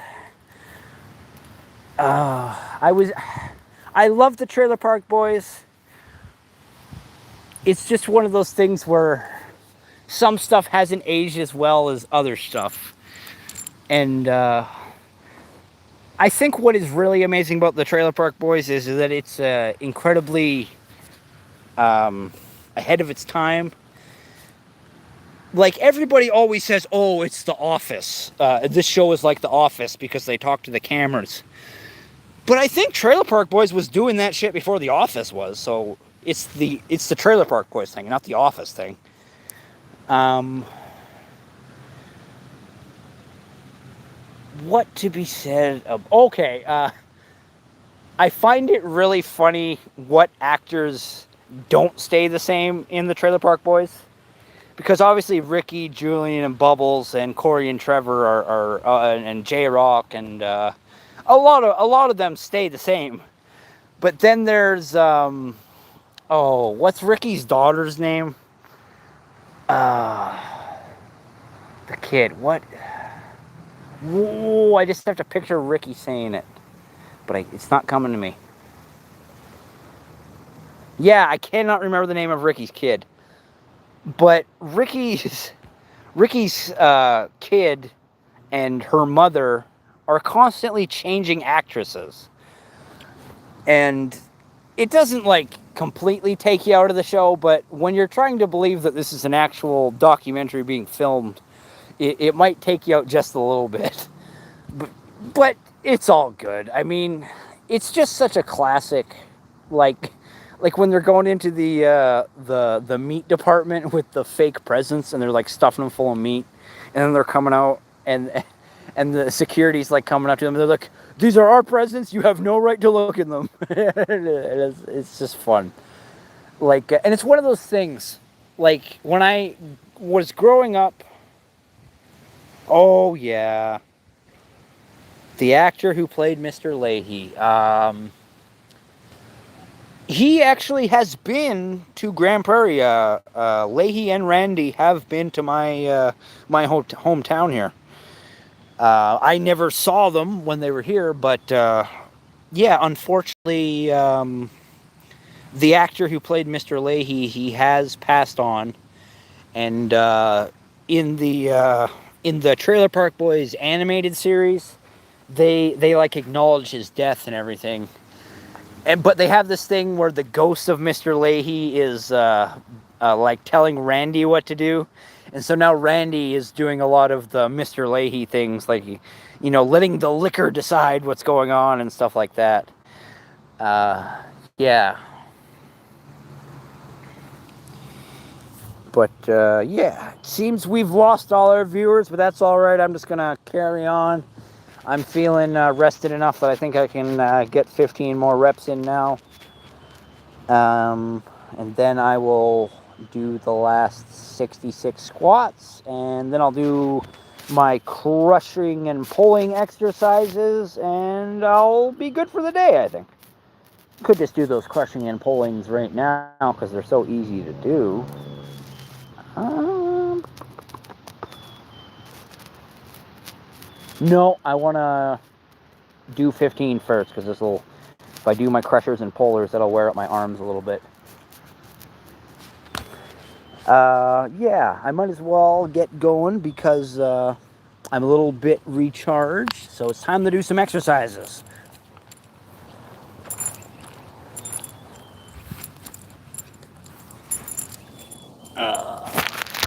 Speaker 1: I was, I love the Trailer Park Boys. It's just one of those things where some stuff hasn't aged as well as other stuff. And I think what is really amazing about the Trailer Park Boys is that it's incredibly ahead of its time. Like, everybody always says, oh, it's The Office. This show is like The Office because they talk to the cameras. But I think Trailer Park Boys was doing that shit before The Office was, so it's the Trailer Park Boys thing, not The Office thing. Um, what to be said of... Okay, I find it really funny what actors don't stay the same in the Trailer Park Boys. Because obviously Ricky, Julian, and Bubbles, and Corey and Trevor and J-Rock, and a lot of them stay the same. But then there's what's Ricky's daughter's name? The kid. What? Whoa, I just have to picture Ricky saying it, but it's not coming to me. Yeah, I cannot remember the name of Ricky's kid. But Ricky's kid and her mother are constantly changing actresses. And it doesn't, like, completely take you out of the show, but when you're trying to believe that this is an actual documentary being filmed, it might take you out just a little bit. But it's all good. I mean, it's just such a classic, like when they're going into the meat department with the fake presents and they're like stuffing them full of meat, and then they're coming out and the security's like coming up to them and they're like, these are our presents, you have no right to look in them. It's just fun. Like, and it's one of those things, like when I was growing up, oh yeah, the actor who played Mr. Leahy, he actually has been to Grand Prairie. Leahy and Randy have been to my hometown here. I never saw them when they were here, but yeah, unfortunately, the actor who played Mr. Leahy, he has passed on, and in the Trailer Park Boys animated series, they like acknowledge his death and everything. But they have this thing where the ghost of Mr. Leahy is like telling Randy what to do. And so now Randy is doing a lot of the Mr. Leahy things, like, letting the liquor decide what's going on and stuff like that. Yeah. But, yeah, it seems we've lost all our viewers, but that's all right. I'm just going to carry on. I'm feeling rested enough that I think I can get 15 more reps in now. And then I will do the last 66 squats, and then I'll do my crushing and pulling exercises, and I'll be good for the day, I think. Could just do those crushing and pullings right now because they're so easy to do. No, I want to do 15 first because this will, if I do my crushers and pullers, that'll wear out my arms a little bit. Yeah, I might as well get going because I'm a little bit recharged, so it's time to do some exercises.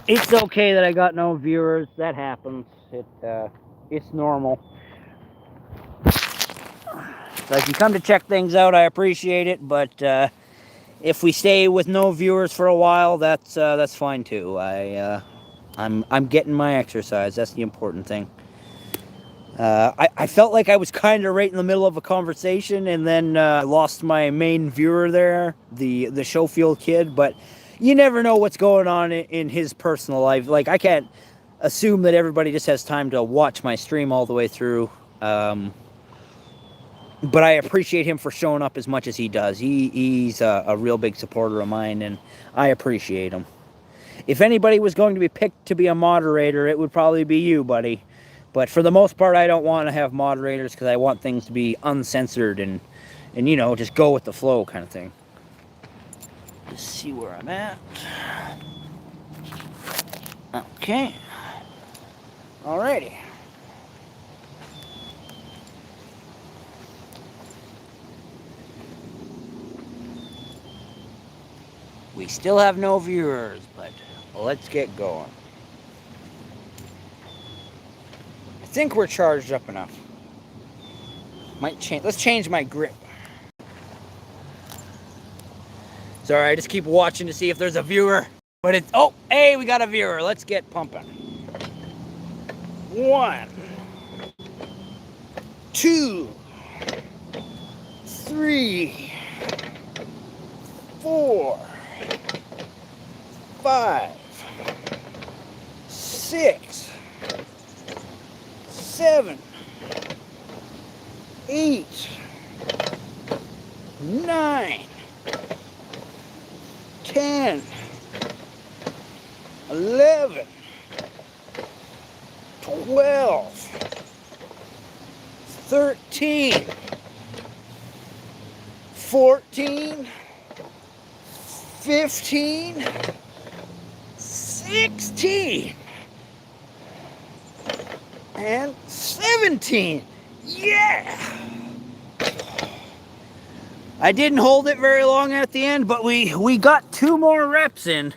Speaker 1: It's okay that I got no viewers. That happens. It's normal. So if you come to check things out, I appreciate it. But if we stay with no viewers for a while, that's fine too. I'm getting my exercise. That's the important thing. I felt like I was kind of right in the middle of a conversation, and then lost my main viewer there, the Schofield kid. But you never know what's going on in his personal life. Like, I can't assume that everybody just has time to watch my stream all the way through. But I appreciate him for showing up as much as he does. He's a real big supporter of mine, and I appreciate him. If anybody was going to be picked to be a moderator, it would probably be you, buddy. But for the most part, I don't want to have moderators because I want things to be uncensored and you know, just go with the flow kind of thing. Just see where I'm at. Okay. Alrighty. We still have no viewers, but let's get going. I think we're charged up enough. Might change. Let's change my grip. Sorry, I just keep watching to see if there's a viewer. But it's, oh, hey, we got a viewer. Let's get pumping. 1, 2, 3, 4, 5, 6, 7, 8, 9, 10, 11, 12, 13, 14, 15, 16, and 17. Yeah! I didn't hold it very long at the end, but we got 2 more reps in.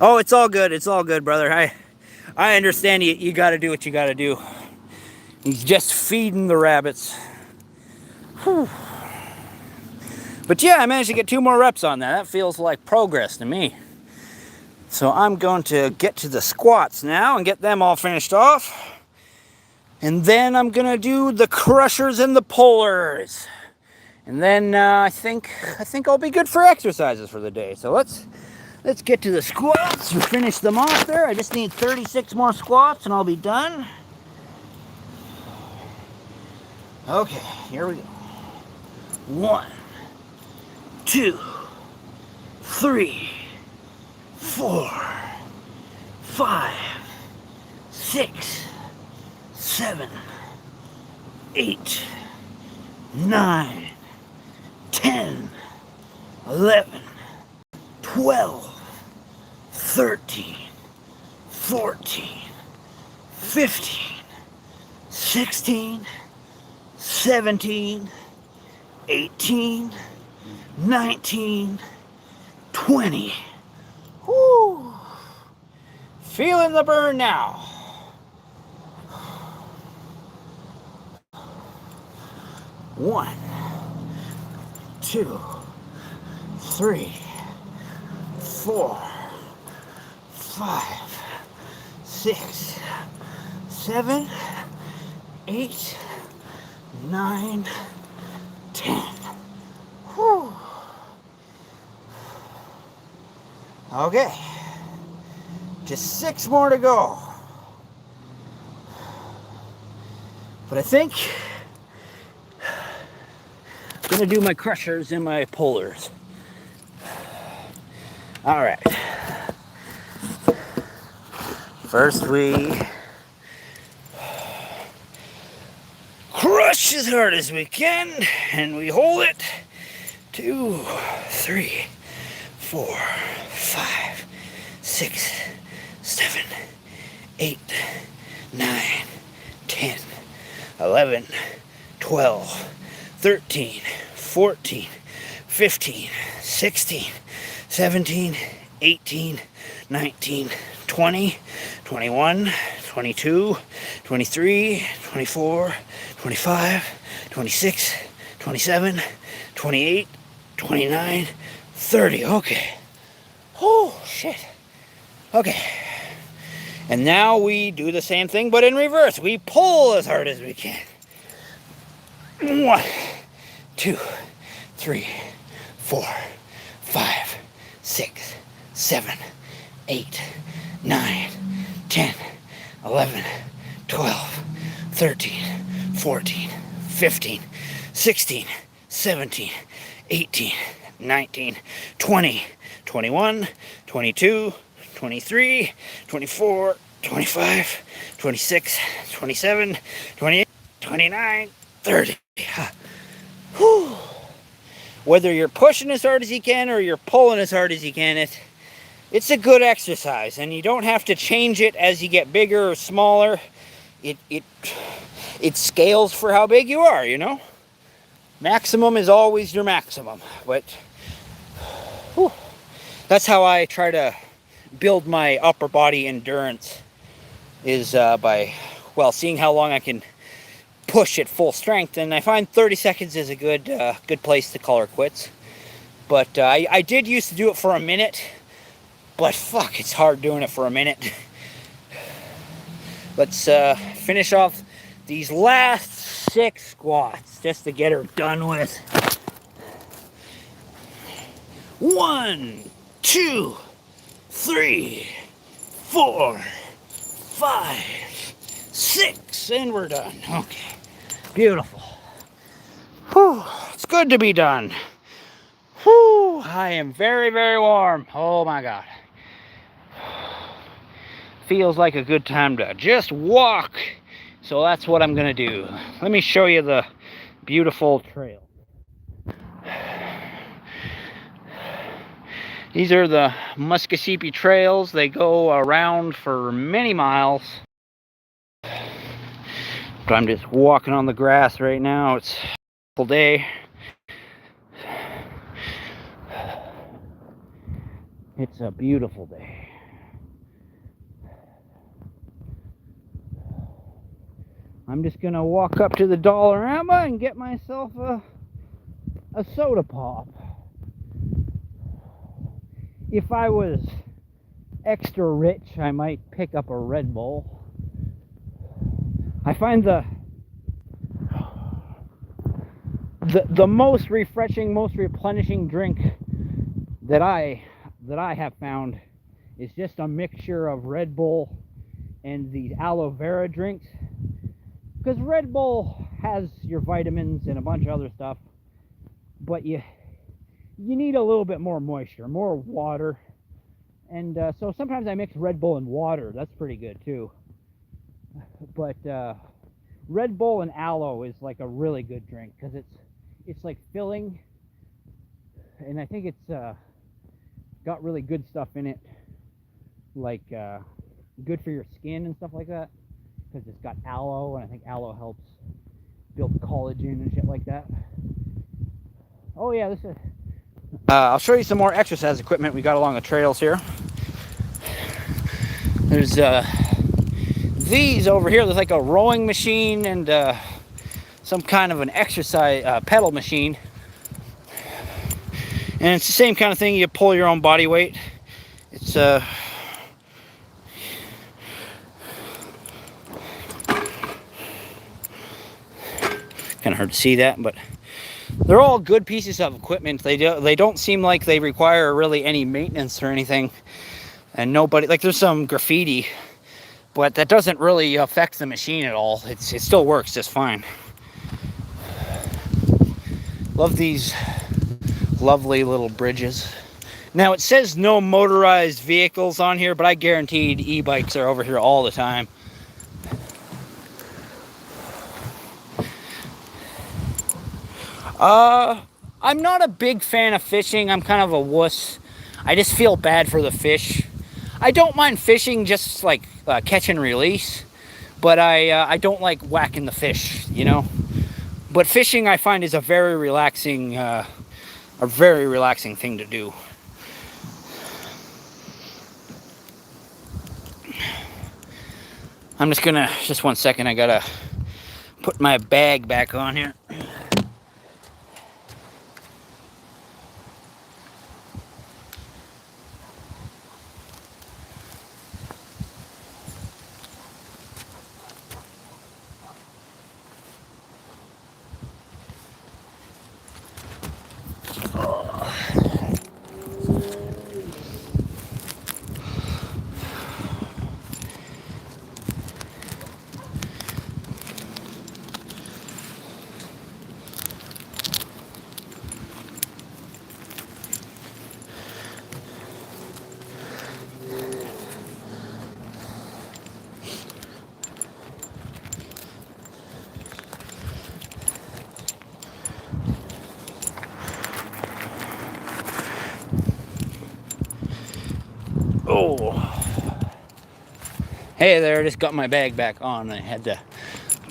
Speaker 1: Oh, it's all good. It's all good, brother. I understand you got to do what you got to do. He's just feeding the rabbits. Whew. But yeah, I managed to get 2 more reps on that. That feels like progress to me. So I'm going to get to the squats now and get them all finished off. And then I'm going to do the crushers and the pullers. And then I think I'll be good for exercises for the day. So let's get to the squats and finish them off there. I just need 36 more squats and I'll be done. Okay, here we go. 1, 2, 3, 4, 5, 6, 7, 8, 9, 10, 11, 12, 13, 14, 15, 16, 17, 18, 19, 20. Whoo! Feeling the burn now. 1, 2, 3, 4, 5, 6, 7, 8, 9, 10. Whew. Okay. Just 6 more to go. But I think I'm gonna do my crushers and my pullers. All right. First we crush as hard as we can, and we hold it. 2, 3, 4, 5, 6, 7, 8, 9, 10, 11, 12, 13, 14, 15, 16, 17, 18, 19, 20, 21, 22, 23, 24, 25, 26, 27, 28, 29, 30. Okay. Oh, shit. Okay. And now we do the same thing, but in reverse. We pull as hard as we can. 1, 2, 3, 4, 5, 6, 7, 8, 9, 10, 11, 12, 13, 14, 15, 16, 17, 18, 19, 20, 21, 22, 23, 24, 25, 26, 27, 28, 29, 30. Whew. Whether you're pushing as hard as you can or you're pulling as hard as you can, it's a good exercise, and you don't have to change it as you get bigger or smaller. It scales for how big you are, you know? Maximum is always your maximum, but whew, that's how I try to build my upper body endurance, is by, well, seeing how long I can push at full strength, and I find 30 seconds is a good place to call her quits. But I did used to do it for a minute, but fuck, it's hard doing it for a minute. Let's finish off these last 6 squats just to get her done with. 1, 2, 3, 4, 5, 6, and we're done. Okay, beautiful. Whew, it's good to be done. Whew, I am very, very warm. Oh my God. Feels like a good time to just walk. So that's what I'm gonna do. Let me show you the beautiful trail. These are the Muskogee trails. They go around for many miles. But I'm just walking on the grass right now. It's a beautiful day. It's a beautiful day. I'm just gonna walk up to the Dollarama and get myself a soda pop. If I was extra rich, I might pick up a Red Bull. I find the most refreshing, most replenishing drink that I have found is just a mixture of Red Bull and these aloe vera drinks. Because Red Bull has your vitamins and a bunch of other stuff, but you need a little bit more moisture, more water. And so sometimes I mix Red Bull and water. That's pretty good too. But Red Bull and aloe is like a really good drink because it's like filling, and I think it's got really good stuff in it, like good for your skin and stuff like that, because it's got aloe, and I think aloe helps build collagen and shit like that. Oh yeah, this is I'll show you some more exercise equipment we got along the trails here. There's these over here. There's like a rowing machine and some kind of an exercise pedal machine, and it's the same kind of thing. You pull your own body weight. It's kind of hard to see that, but they're all good pieces of equipment. They don't seem like they require really any maintenance or anything, and nobody, like, there's some graffiti, but that doesn't really affect the machine at all. It still works just fine. Love these lovely little bridges. Now it says no motorized vehicles on here, but I guaranteed e-bikes are over here all the time. I'm not a big fan of fishing. I'm kind of a wuss. I just feel bad for the fish. I don't mind fishing, just like catch and release, but I don't like whacking the fish, you know. But fishing, I find, is a very relaxing thing to do. I'm just 1 second, I gotta put my bag back on here. Oh, hey there, I just got my bag back on. I had to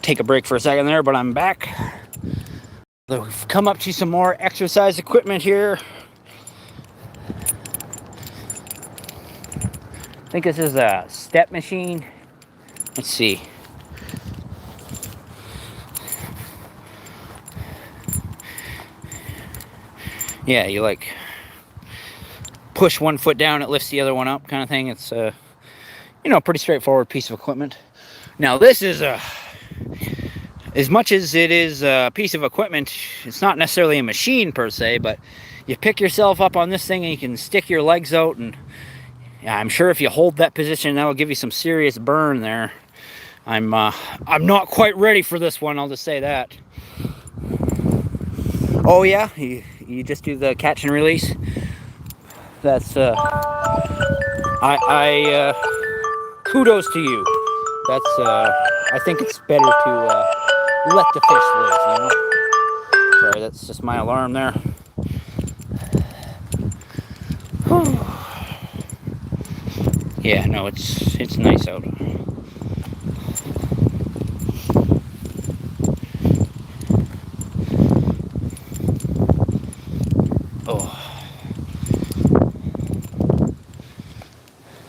Speaker 1: take a break for a second there, but I'm back. We've come up to some more exercise equipment here. I think this is a step machine. Let's see. Yeah, you like push one foot down, it lifts the other one up, kind of thing. It's you know, pretty straightforward piece of equipment. Now this is as much as it is a piece of equipment, it's not necessarily a machine per se, but you pick yourself up on this thing and you can stick your legs out, and yeah, I'm sure if you hold that position, that'll give you some serious burn there. I'm not quite ready for this one, I'll just say that. Oh yeah, you just do the catch and release. That's kudos to you. That's I think it's better to let the fish live, you know. Sorry, that's just my alarm there. Yeah, no, it's nice out.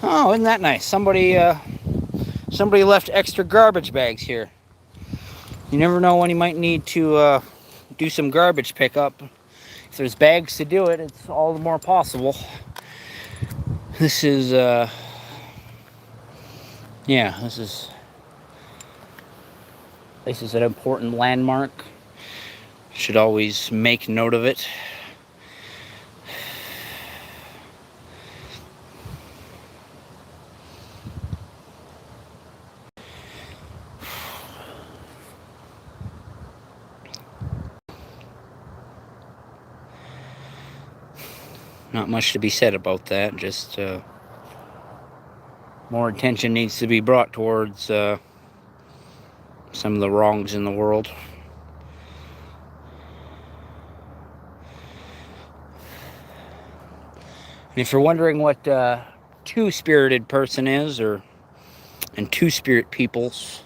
Speaker 1: Oh, isn't that nice? Somebody left extra garbage bags here. You never know when you might need to do some garbage pickup. If there's bags to do it, it's all the more possible. This is yeah, this is an important landmark. Should always make note of it. Not much to be said about that, just more attention needs to be brought towards some of the wrongs in the world. And if you're wondering what two-spirited person is, and two-spirit peoples,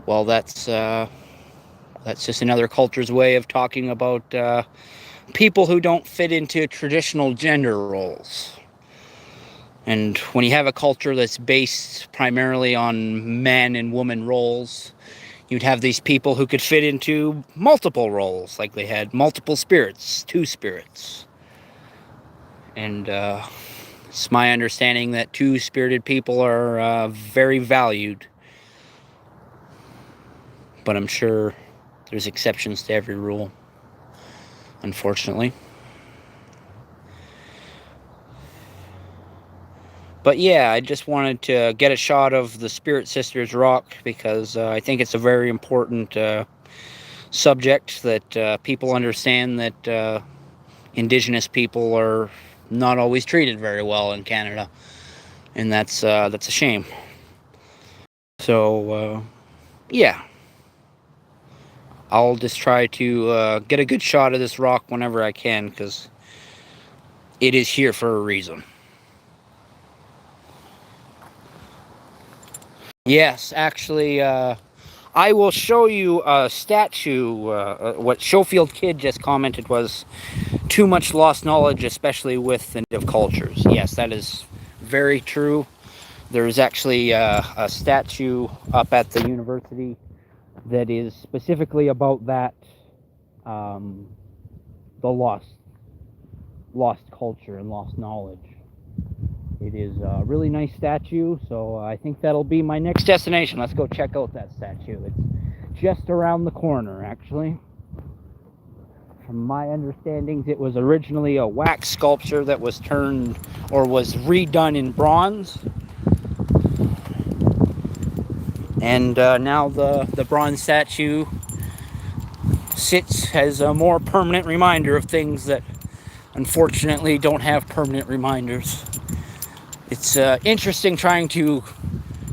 Speaker 1: well, that's just another culture's way of talking about people who don't fit into traditional gender roles. And when you have a culture that's based primarily on man and woman roles, you'd have these people who could fit into multiple roles, like they had multiple spirits, two spirits. And it's my understanding that two-spirited people are very valued. But I'm sure there's exceptions to every rule, unfortunately. But yeah, I just wanted to get a shot of the Spirit Sisters rock because I think it's a very important subject that people understand that Indigenous people are not always treated very well in Canada, and that's a shame. So yeah, I'll just try to get a good shot of this rock whenever I can, because it is here for a reason. Yes, actually, I will show you a statue. What Schofield Kid just commented was too much lost knowledge, especially with the native cultures. Yes, that is very true. There's actually a statue up at the university that is specifically about that, the lost culture and lost knowledge. It is a really nice statue, so I think that'll be my next destination. Let's go check out that statue. It's just around the corner, actually. From my understandings, it was originally a wax sculpture that was turned or was redone in bronze. And now the bronze statue sits as a more permanent reminder of things that unfortunately don't have permanent reminders. It's interesting trying to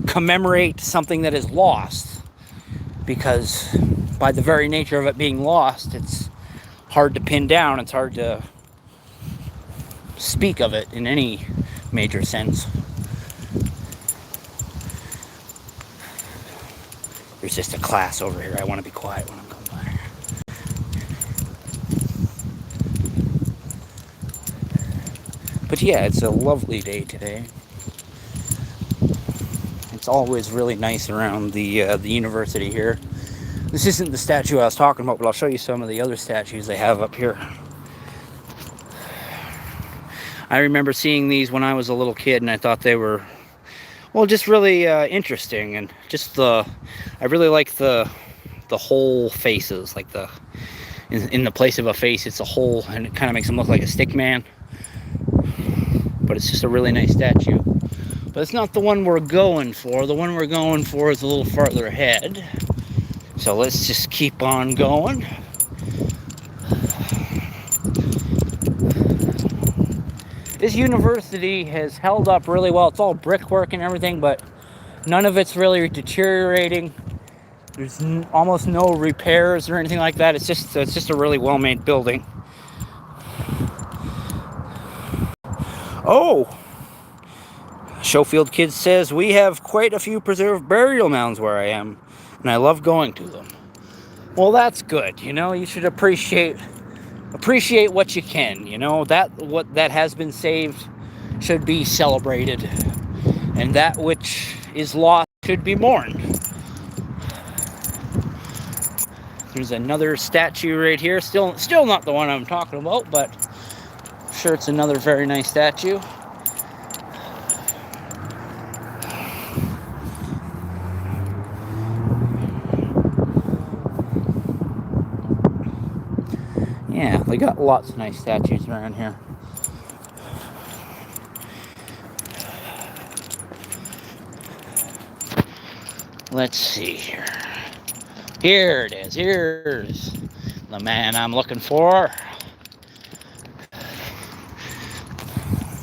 Speaker 1: commemorate something that is lost, because by the very nature of it being lost, it's hard to pin down. It's hard to speak of it in any major sense. There's just a class over here. I want to be quiet when I'm going by. But yeah, it's a lovely day today. It's always really nice around the university here. This isn't the statue I was talking about, but I'll show you some of the other statues they have up here. I remember seeing these when I was a little kid, and I thought they were, well, just really interesting, and just I really like the whole faces, like in the place of a face, it's a hole, and it kind of makes them look like a stick man. But it's just a really nice statue. But it's not the one we're going for. The one we're going for is a little farther ahead. So let's just keep on going. This university has held up really well. It's all brickwork and everything, but none of it's really deteriorating. There's almost no repairs or anything like that. It's just a really well-made building. Oh! Schofield Kids says, we have quite a few preserved burial mounds where I am, and I love going to them. Well, that's good. You know, you should appreciate what you can. You know, what has been saved should be celebrated, and that which is lost should be mourned. There's another statue right here. Still not the one I'm talking about, but I'm sure it's another very nice statue. Yeah, they got lots of nice statues around here. Let's see here. Here it is. Here's the man I'm looking for.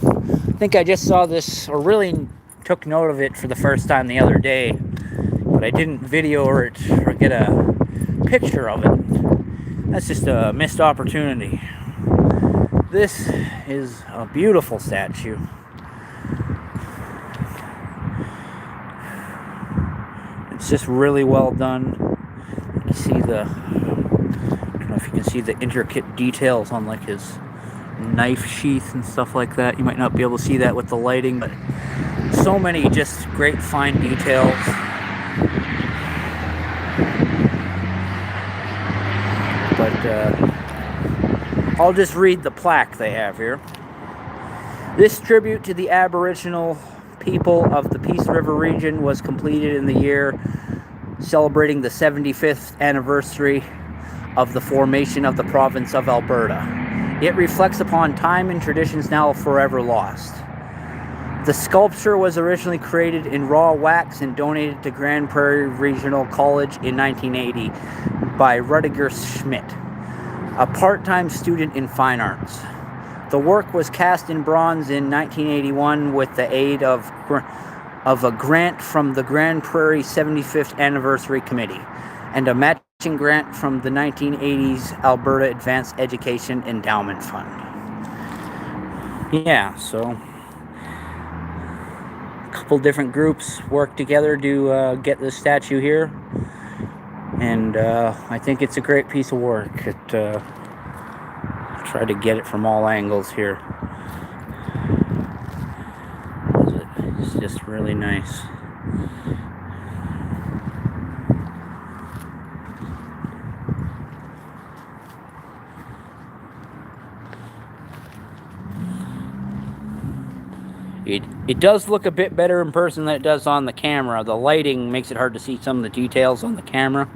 Speaker 1: I think I just saw this, or really took note of it for the first time the other day, but I didn't video or get a picture of it. That's just a missed opportunity. This is a beautiful statue. It's just really well done. You see I don't know if you can see the intricate details on like his knife sheath and stuff like that. You might not be able to see that with the lighting, but so many just great fine details. But I'll just read the plaque they have here. This tribute to the Aboriginal people of the Peace River region was completed in the year celebrating the 75th anniversary of the formation of the province of Alberta. It reflects upon time and traditions now forever lost. The sculpture was originally created in raw wax and donated to Grande Prairie Regional College in 1980 by Rudiger Schmidt, a part-time student in fine arts. The work was cast in bronze in 1981 with the aid of a grant from the Grande Prairie 75th Anniversary Committee and a matching grant from the 1980s Alberta Advanced Education Endowment Fund. Yeah, so a couple different groups worked together to get this statue here, and I think it's a great piece of work. Try to get it from all angles here. It's just really nice. It does look a bit better in person than it does on the camera. The lighting makes it hard to see some of the details on the camera,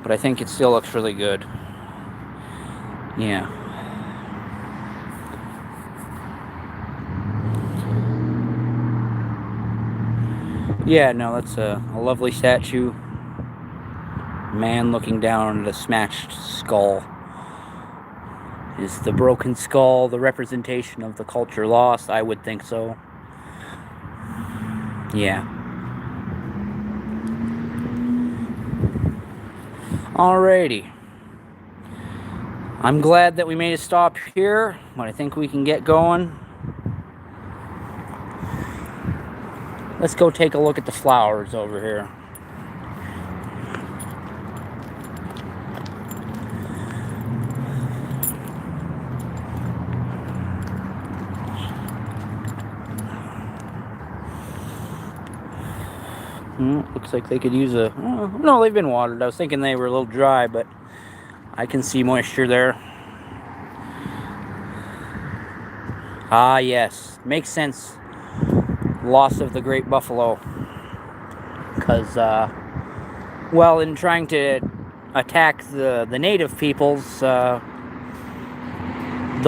Speaker 1: but I think it still looks really good. Yeah. Yeah, no, that's a lovely statue. Man looking down at a smashed skull. Is the broken skull the representation of the culture lost? I would think so. Yeah. Alrighty. I'm glad that we made a stop here, but I think we can get going. Let's go take a look at the flowers over here. Looks like they could use a... Oh, no, they've been watered. I was thinking they were a little dry, but I can see moisture there. Ah, yes. Makes sense. Loss of the great buffalo. Because, well, in trying to attack the native peoples, the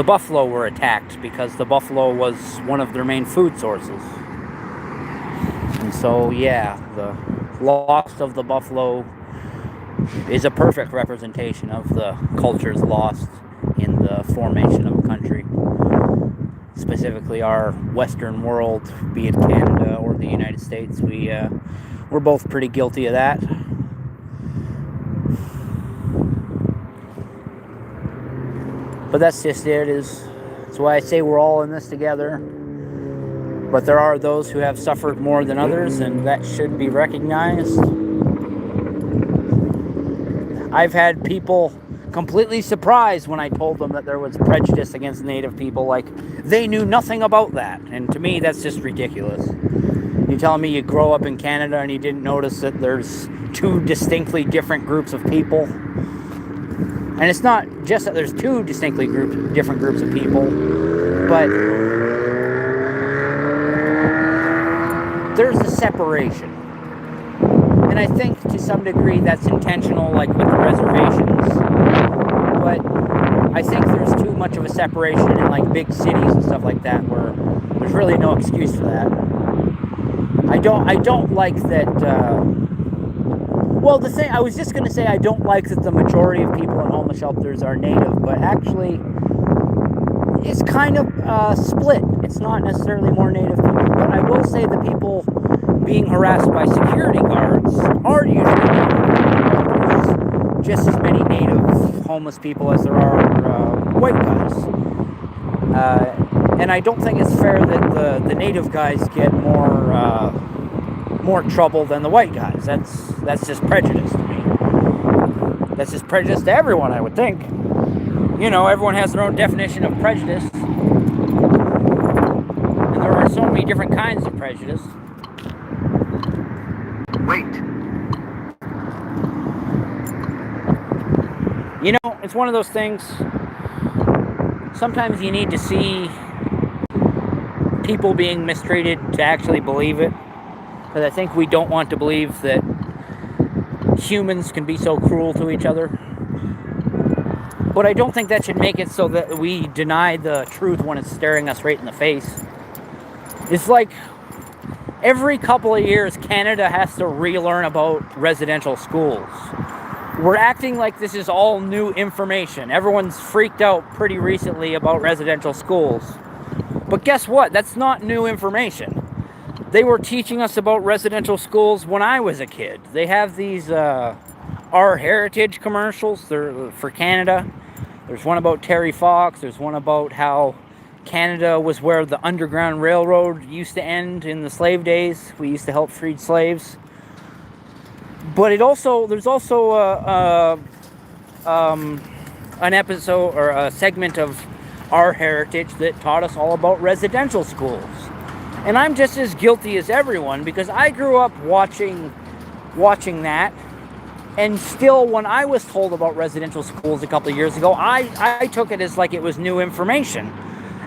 Speaker 1: buffalo were attacked because the buffalo was one of their main food sources. And so, yeah, the loss of the buffalo is a perfect representation of the cultures lost in the formation of a country. Specifically our Western world, be it Canada or the United States, we're both pretty guilty of that. But that's just it. That's why I say we're all in this together. But there are those who have suffered more than others, and that should be recognized. I've had people completely surprised when I told them that there was prejudice against Native people, like they knew nothing about that. And to me, that's just ridiculous. You telling me you grow up in Canada and you didn't notice that there's two distinctly different groups of people? And it's not just that there's two distinctly different groups of people, but there's a separation. And I think to some degree that's intentional, like with the reservations. But I think there's too much of a separation in like big cities and stuff like that, where there's really no excuse for that. I don't like that. Well, the thing I was just going to say, I don't like that the majority of people in homeless shelters are Native, but actually, it's kind of split. It's not necessarily more Native people, but I will say the people being harassed by security guards are usually Native. There's just as many Native homeless people as there are white guys. And I don't think it's fair that the Native guys get more trouble than the white guys. That's just prejudice to me. That's just prejudice to everyone, I would think. You know, everyone has their own definition of prejudice. And there are so many different kinds of prejudice. Wait. You know, it's one of those things. Sometimes you need to see people being mistreated to actually believe it. Because I think we don't want to believe that humans can be so cruel to each other. But I don't think that should make it so that we deny the truth when it's staring us right in the face. It's like every couple of years, Canada has to relearn about residential schools. We're acting like this is all new information. Everyone's freaked out pretty recently about residential schools. But guess what? That's not new information. They were teaching us about residential schools when I was a kid. They have these Our Heritage commercials. They're for Canada. There's one about Terry Fox. There's one about how Canada was where the Underground Railroad used to end in the slave days. We used to help freed slaves. But there's also an episode or a segment of Our Heritage that taught us all about residential schools. And I'm just as guilty as everyone because I grew up watching that. And still, when I was told about residential schools a couple of years ago, I took it as like it was new information.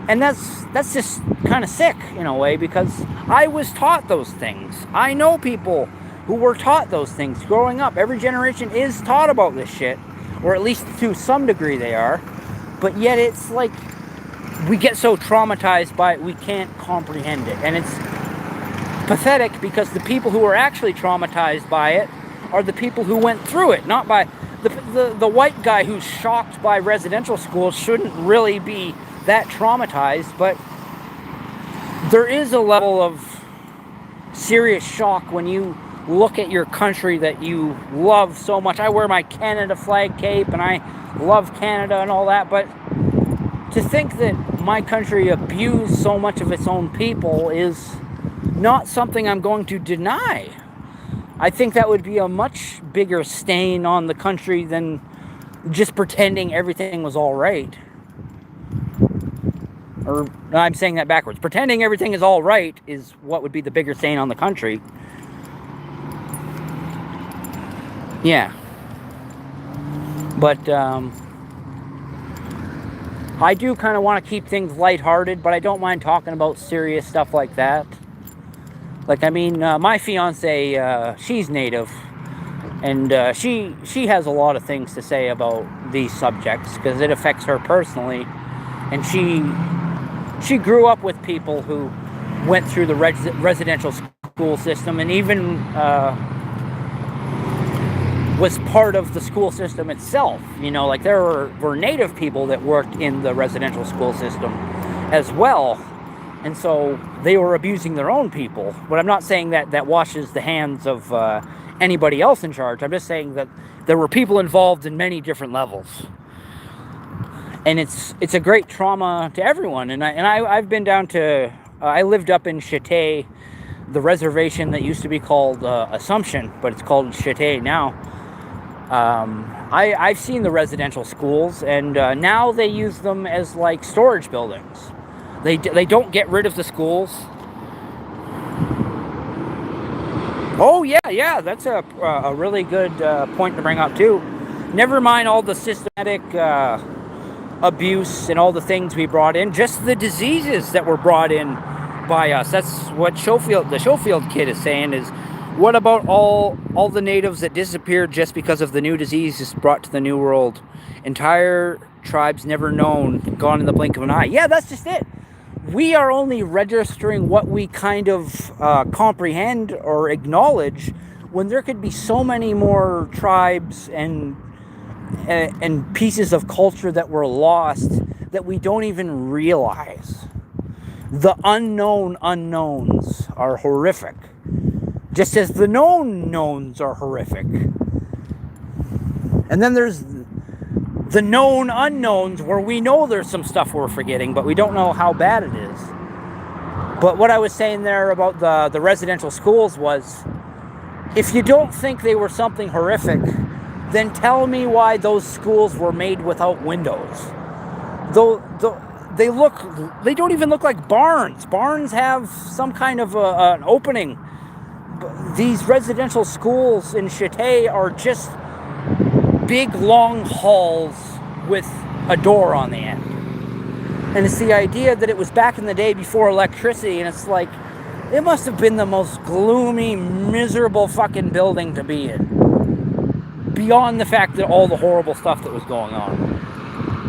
Speaker 1: And that's just kind of sick in a way because I was taught those things. I know people who were taught those things growing up. Every generation is taught about this shit, or at least to some degree they are. But yet it's like we get so traumatized by it, we can't comprehend it. And it's pathetic because the people who are actually traumatized by it are the people who went through it, not by the white guy who's shocked by residential schools shouldn't really be that traumatized, but there is a level of serious shock when you look at your country that you love so much. I wear my Canada flag cape and I love Canada and all that, but to think that my country abused so much of its own people is not something I'm going to deny. I think that would be a much bigger stain on the country than just pretending everything was all right. Or, I'm saying that backwards. Pretending everything is all right is what would be the bigger stain on the country. Yeah. But, I do kind of want to keep things lighthearted, but I don't mind talking about serious stuff like that. Like, I mean, my fiance, she's Native, and she has a lot of things to say about these subjects because it affects her personally, and she grew up with people who went through the residential school system, and even was part of the school system itself. You know, like there were Native people that worked in the residential school system as well. And so they were abusing their own people. But I'm not saying that washes the hands of anybody else in charge. I'm just saying that there were people involved in many different levels. And it's a great trauma to everyone. And I've been down to, I lived up in Chete, the reservation that used to be called Assumption, but it's called Chete now. I've seen the residential schools, and now they use them as like storage buildings. They don't get rid of the schools. Oh yeah, that's a really good point to bring up too. Never mind all the systematic abuse and all the things we brought in, just the diseases that were brought in by us. That's what the Schofield kid is saying is, what about all the natives that disappeared just because of the new diseases brought to the New World? Entire tribes never known, gone in the blink of an eye. Yeah, that's just it. We are only registering what we kind of comprehend or acknowledge, when there could be so many more tribes and pieces of culture that were lost that we don't even realize. The unknown unknowns are horrific, just as the known knowns are horrific. And then there's the known unknowns, where we know there's some stuff we're forgetting, but we don't know how bad it is. But what I was saying there about the residential schools was, if you don't think they were something horrific, then tell me why those schools were made without windows. They don't even look like barns. Barns have some kind of an opening. These residential schools in Chete are just big long halls with a door on the end. And it's the idea that it was back in the day before electricity, and it's like, it must have been the most gloomy, miserable fucking building to be in. Beyond the fact that all the horrible stuff that was going on.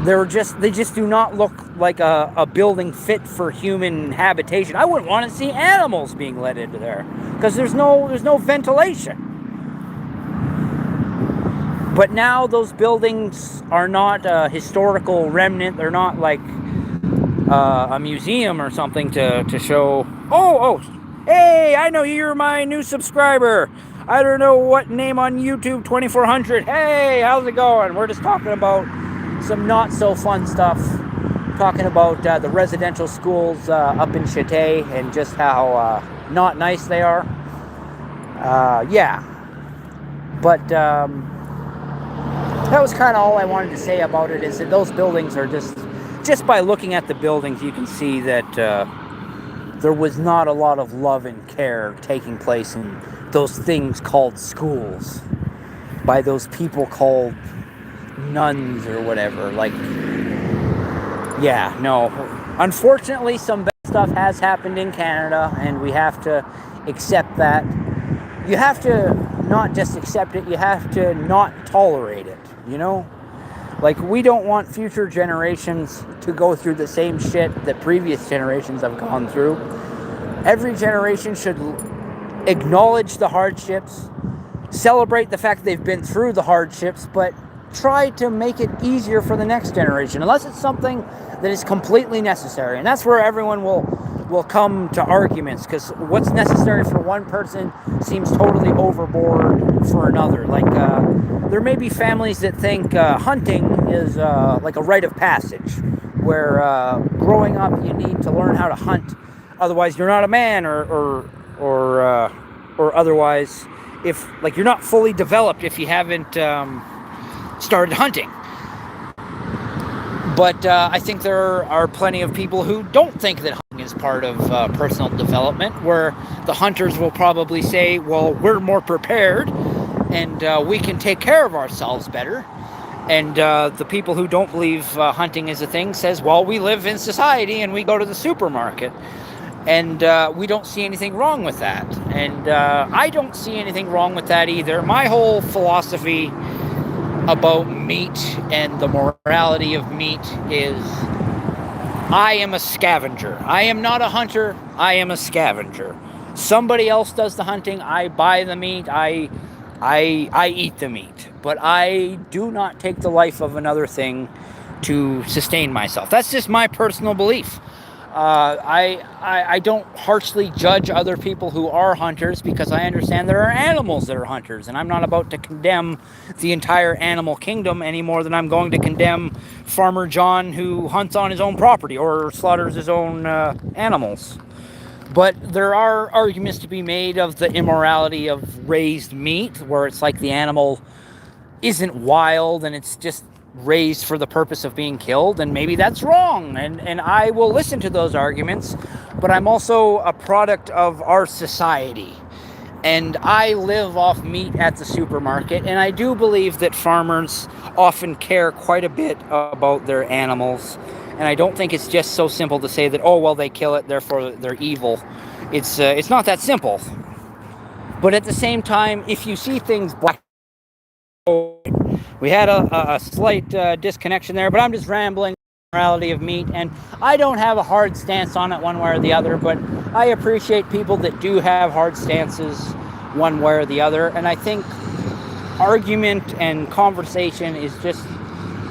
Speaker 1: They just do not look like a building fit for human habitation. I wouldn't want to see animals being let into there, because there's no ventilation. But now those buildings are not a historical remnant. They're not like a museum or something to show. Oh, hey, I know you're my new subscriber. I don't know what name on YouTube, 2400. Hey, how's it going? We're just talking about some not so fun stuff. Talking about the residential schools up in Chete and just how not nice they are. Yeah. But that was kind of all I wanted to say about it, is that those buildings are just by looking at the buildings, you can see that there was not a lot of love and care taking place in those things called schools by those people called nuns or whatever. Like, yeah, no. Unfortunately, some bad stuff has happened in Canada, and we have to accept that. You have to not just accept it, you have to not tolerate it, you know? Like, we don't want future generations to go through the same shit that previous generations have gone through. Every generation should acknowledge the hardships, celebrate the fact that they've been through the hardships, but try to make it easier for the next generation, unless it's something that is completely necessary. And that's where everyone will come to arguments, because what's necessary for one person seems totally overboard for another. Like, there may be families that think hunting is like a rite of passage, where growing up you need to learn how to hunt, otherwise you're not a man, or or otherwise, if like you're not fully developed if you haven't started hunting. But I think there are plenty of people who don't think that hunting is part of personal development, where the hunters will probably say, well, we're more prepared and we can take care of ourselves better. And the people who don't believe hunting is a thing says, well, we live in society and we go to the supermarket. And we don't see anything wrong with that. And I don't see anything wrong with that either. My whole philosophy about meat and the morality of meat is I am a scavenger. I am not a hunter. I am a scavenger. Somebody else does the hunting. I buy the meat. I eat the meat. But I do not take the life of another thing to sustain myself. That's just my personal belief. I don't harshly judge other people who are hunters, because I understand there are animals that are hunters, and I'm not about to condemn the entire animal kingdom any more than I'm going to condemn Farmer John who hunts on his own property or slaughters his own animals. But there are arguments to be made of the immorality of raised meat, where it's like the animal isn't wild and it's just raised for the purpose of being killed, and maybe that's wrong, and I will listen to those arguments. But I'm also a product of our society, and I live off meat at the supermarket, and I do believe that farmers often care quite a bit about their animals, and I don't think it's just so simple to say that, oh, well, they kill it, therefore they're evil. It's not that simple. But at the same time, if you see things black, we had a slight disconnection there, but I'm just rambling. Morality of meat, and I don't have a hard stance on it one way or the other, but I appreciate people that do have hard stances one way or the other, and I think argument and conversation is just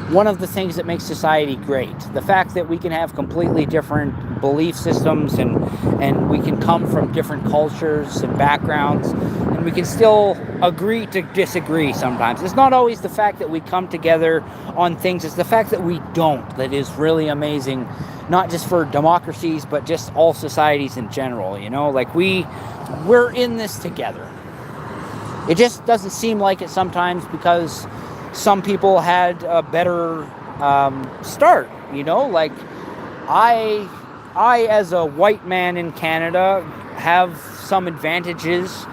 Speaker 1: one of the things that makes society great. The fact that we can have completely different belief systems, and we can come from different cultures and backgrounds, and we can still agree to disagree sometimes. It's not always the fact that we come together on things, it's the fact that we don't that is really amazing, not just for democracies, but just all societies in general, you know? Like, we're in this together. It just doesn't seem like it sometimes, because some people had a better start, you know? Like, I as a white man in Canada have some advantages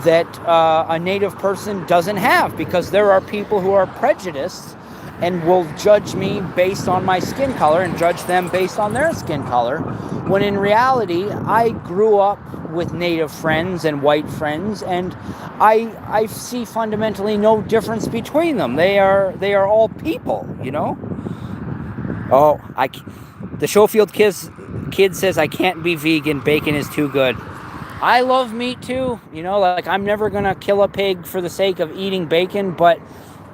Speaker 1: that a native person doesn't have, because there are people who are prejudiced and will judge me based on my skin color and judge them based on their skin color, when in reality I grew up with native friends and white friends, and I see fundamentally no difference between them. They are all people, you know? Oh, the Schofield kid says I can't be vegan, bacon is too good. I love meat too, you know, like I'm never gonna kill a pig for the sake of eating bacon, but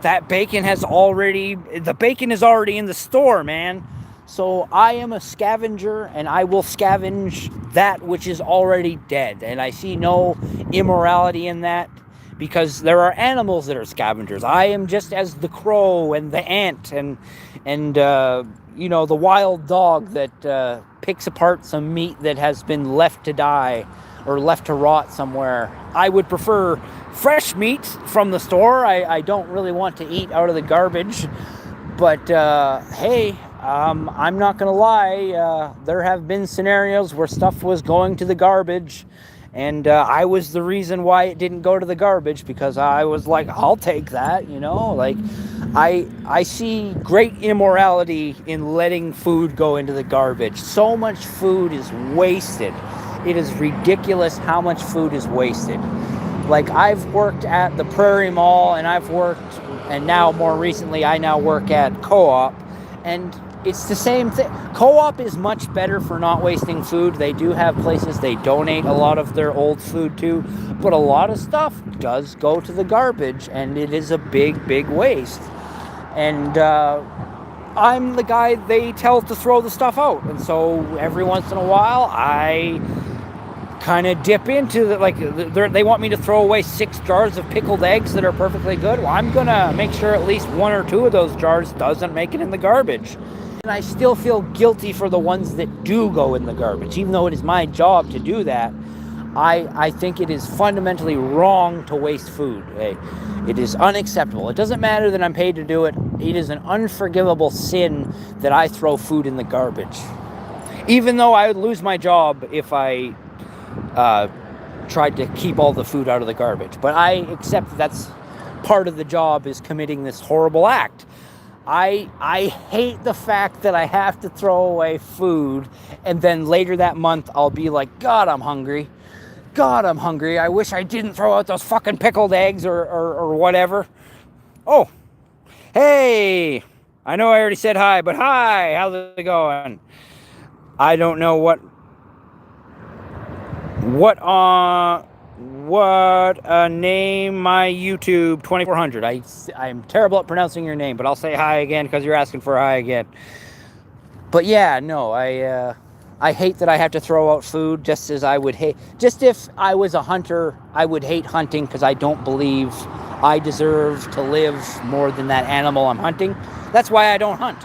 Speaker 1: that bacon is already in the store, man. So I am a scavenger, and I will scavenge that which is already dead. And I see no immorality in that, because there are animals that are scavengers. I am just as the crow and the ant and you know, the wild dog that picks apart some meat that has been left to die or left to rot somewhere. I would prefer fresh meat from the store. I don't really want to eat out of the garbage. But hey, I'm not going to lie. There have been scenarios where stuff was going to the garbage, and I was the reason why it didn't go to the garbage, because I was like, I'll take that, you know? Like, I see great immorality in letting food go into the garbage. So much food is wasted. It is ridiculous how much food is wasted. Like, I've worked at the Prairie Mall, and now more recently I now work at Co-op, and it's the same thing. Co-op is much better for not wasting food. They do have places they donate a lot of their old food to, but a lot of stuff does go to the garbage, and it is a big, big waste. And I'm the guy they tell to throw the stuff out, and so every once in a while I kind of dip into the, like, they want me to throw away 6 jars of pickled eggs that are perfectly good. Well, I'm gonna make sure at least 1 or 2 of those jars doesn't make it in the garbage. And I still feel guilty for the ones that do go in the garbage, even though it is my job to do that. I think it is fundamentally wrong to waste food. It is unacceptable. It doesn't matter that I'm paid to do it. It is an unforgivable sin that I throw food in the garbage. Even though I would lose my job if I tried to keep all the food out of the garbage. But I accept that's part of the job, is committing this horrible act. I hate the fact that I have to throw away food, and then later that month I'll be like, God, I'm hungry. God, I'm hungry. I wish I didn't throw out those fucking pickled eggs or whatever. Oh, hey, I know I already said hi, but hi, how's it going? I don't know what name my YouTube 2400. I'm terrible at pronouncing your name, but I'll say hi again because you're asking for a hi again. But yeah, no, I hate that I have to throw out food, just as I would hate, just if I was a hunter, I would hate hunting because I don't believe I deserve to live more than that animal I'm hunting. That's why I don't hunt.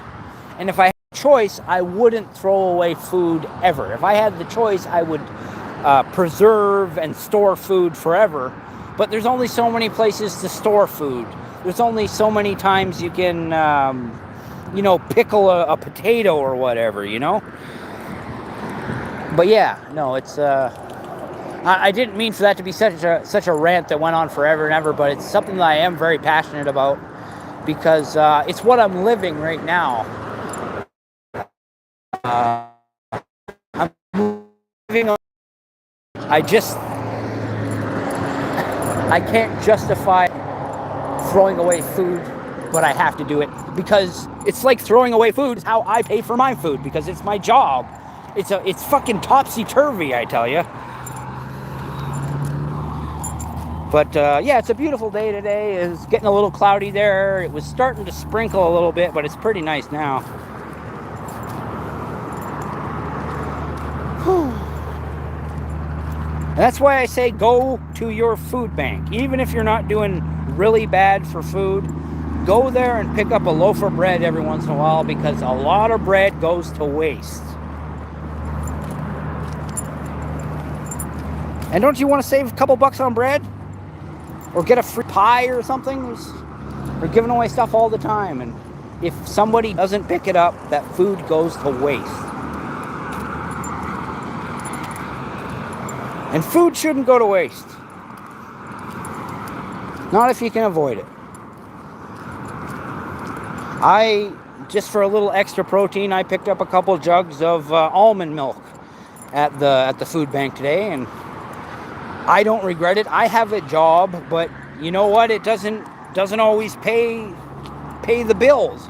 Speaker 1: And if I had a choice, I wouldn't throw away food ever. If I had the choice, I would preserve and store food forever. But there's only so many places to store food. There's only so many times you can, pickle a potato or whatever, But yeah, no, it's, I didn't mean for that to be such a rant that went on forever and ever, but it's something that I am very passionate about because it's what I'm living right now. I'm living on, I can't justify throwing away food, but I have to do it because it's like throwing away food is how I pay for my food because it's my job. It's fucking topsy-turvy, I tell you. But yeah, it's a beautiful day today. It's getting a little cloudy there. It was starting to sprinkle a little bit, but it's pretty nice now. That's why I say go to your food bank. Even if you're not doing really bad for food, go there and pick up a loaf of bread every once in a while because a lot of bread goes to waste. And don't you want to save a couple bucks on bread? Or get a free pie or something? They're giving away stuff all the time. And if somebody doesn't pick it up, that food goes to waste. And food shouldn't go to waste. Not if you can avoid it. Just for a little extra protein, I picked up a couple jugs of almond milk at the food bank today, and I don't regret it. I have a job, but you know what? It doesn't always pay the bills,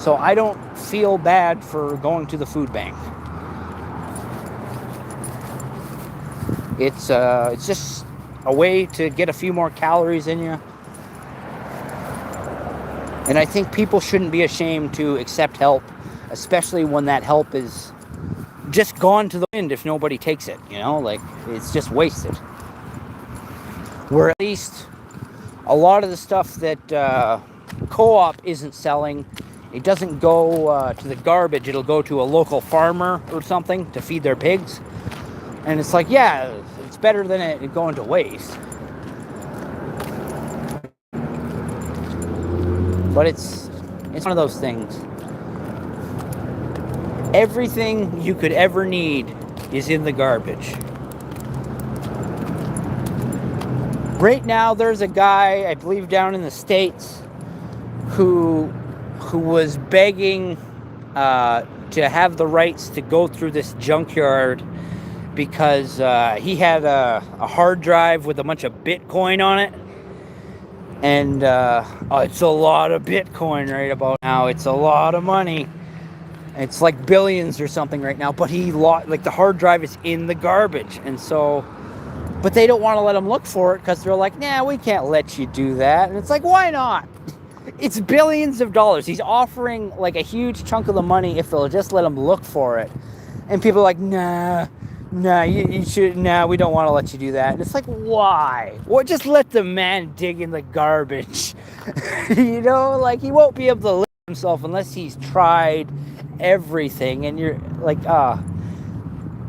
Speaker 1: So I don't feel bad for going to the food bank. It's just a way to get a few more calories in you. And I think people shouldn't be ashamed to accept help, especially when that help is just gone to the wind if nobody takes it, it's just wasted. Where at least a lot of the stuff that co-op isn't selling, it doesn't go to the garbage, it'll go to a local farmer or something to feed their pigs. And it's like, yeah, it's better than it going to waste. But it's one of those things. Everything you could ever need is in the garbage. Right now, there's a guy, I believe down in the States, who was begging to have the rights to go through this junkyard because he had a hard drive with a bunch of Bitcoin on it. And it's a lot of Bitcoin right about now. It's a lot of money. It's like billions or something right now. But the hard drive is in the garbage. And so, but they don't want to let him look for it because they're like, nah, we can't let you do that. And it's like, why not? It's billions of dollars. He's offering like a huge chunk of the money if they'll just let him look for it. And people are like, nah, you should, we don't want to let you do that. And it's like, why? Well, just let the man dig in the garbage. He won't be able to lift himself unless he's tried everything. And you're like,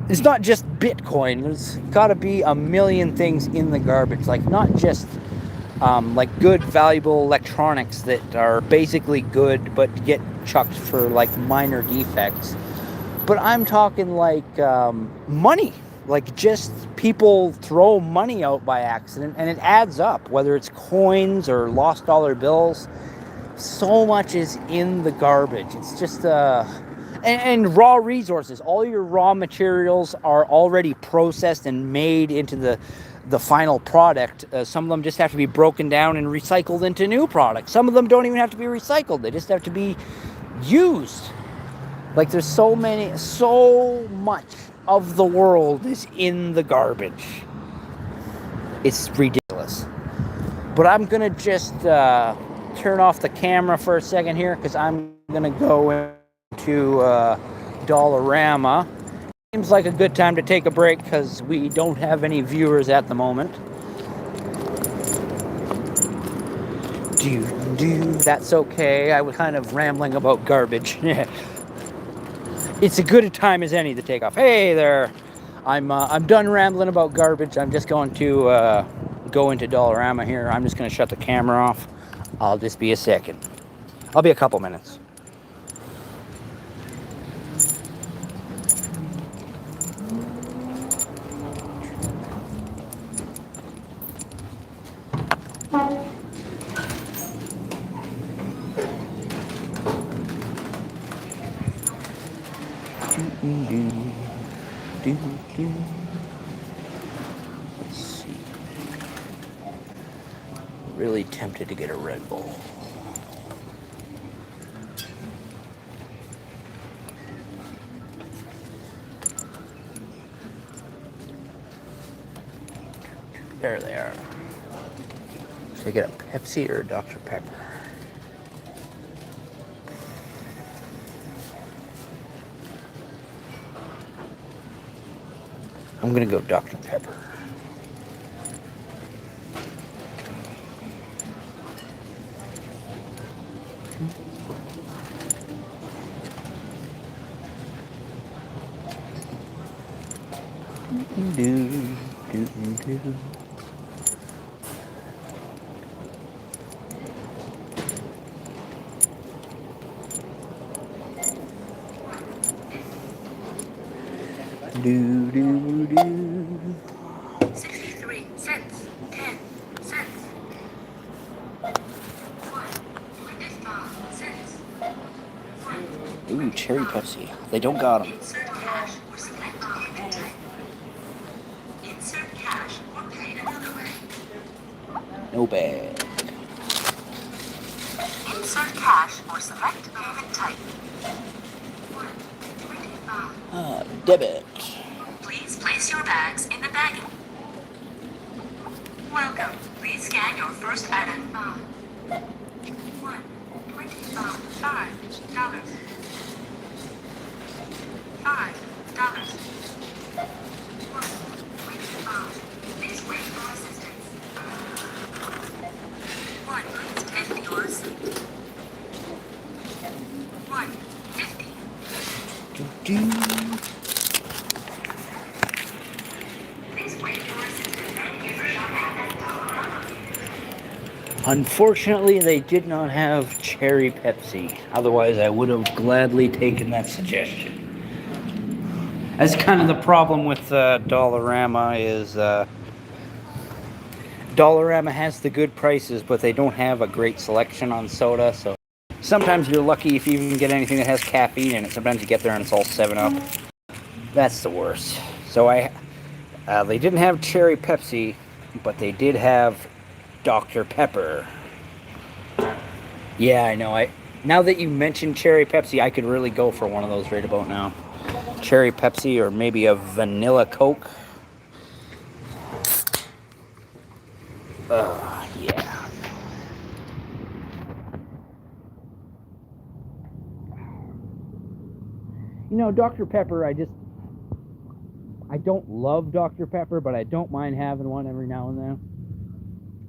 Speaker 1: it's not just Bitcoin. There's got to be a million things in the garbage, like not just like good, valuable electronics that are basically good but get chucked for like minor defects. But I'm talking like money, like just people throw money out by accident and it adds up, whether it's coins or lost dollar bills. So much is in the garbage. It's just and raw resources. All your raw materials are already processed and made into the final product. Some of them just have to be broken down and recycled into new products. Some of them don't even have to be recycled. They just have to be used. Like there's so much of the world is in the garbage. It's ridiculous. But I'm gonna just turn off the camera for a second here because I'm gonna go into Dollarama. Seems like a good time to take a break because we don't have any viewers at the moment. That's okay. I was kind of rambling about garbage. It's a good a time as any to take off. Hey there. I'm done rambling about garbage. I'm just going to go into Dollarama here. I'm just going to shut the camera off. I'll just be a second. I'll be a couple minutes. Let's see. Really tempted to get a Red Bull. There they are. Should I get a Pepsi or a Dr. Pepper? I'm gonna go Dr. Pepper. Do, do, do.
Speaker 2: 63 cents, 10 cents. 25 cents.
Speaker 1: Ooh, cherry Pepsi. They don't got them.
Speaker 2: Insert cash or select payment type. Insert cash or pay another way.
Speaker 1: No bad.
Speaker 2: Insert cash or select payment type. 25.
Speaker 1: Debit.
Speaker 2: Please place your bags in the bagging. Welcome. Please scan your first item. $1.25. $5. $1.25. Please wait for assistance. 1. Please take your seat. 1.50. Please wait for assistance. Thank you for shopping at Dollarama.
Speaker 1: Unfortunately, they did not have cherry Pepsi. Otherwise, I would have gladly taken that suggestion. That's kind of the problem with Dollarama is Dollarama has the good prices, but they don't have a great selection on soda. So sometimes you're lucky if you even get anything that has caffeine in it. Sometimes you get there and it's all 7-Up. That's the worst. So they didn't have cherry Pepsi, but they did have Dr. Pepper. Yeah, I know. Now that you mentioned cherry Pepsi, I could really go for one of those right about now. Cherry Pepsi or maybe a vanilla Coke. Yeah. You know, Dr. Pepper, I don't love Dr. Pepper, but I don't mind having one every now and then.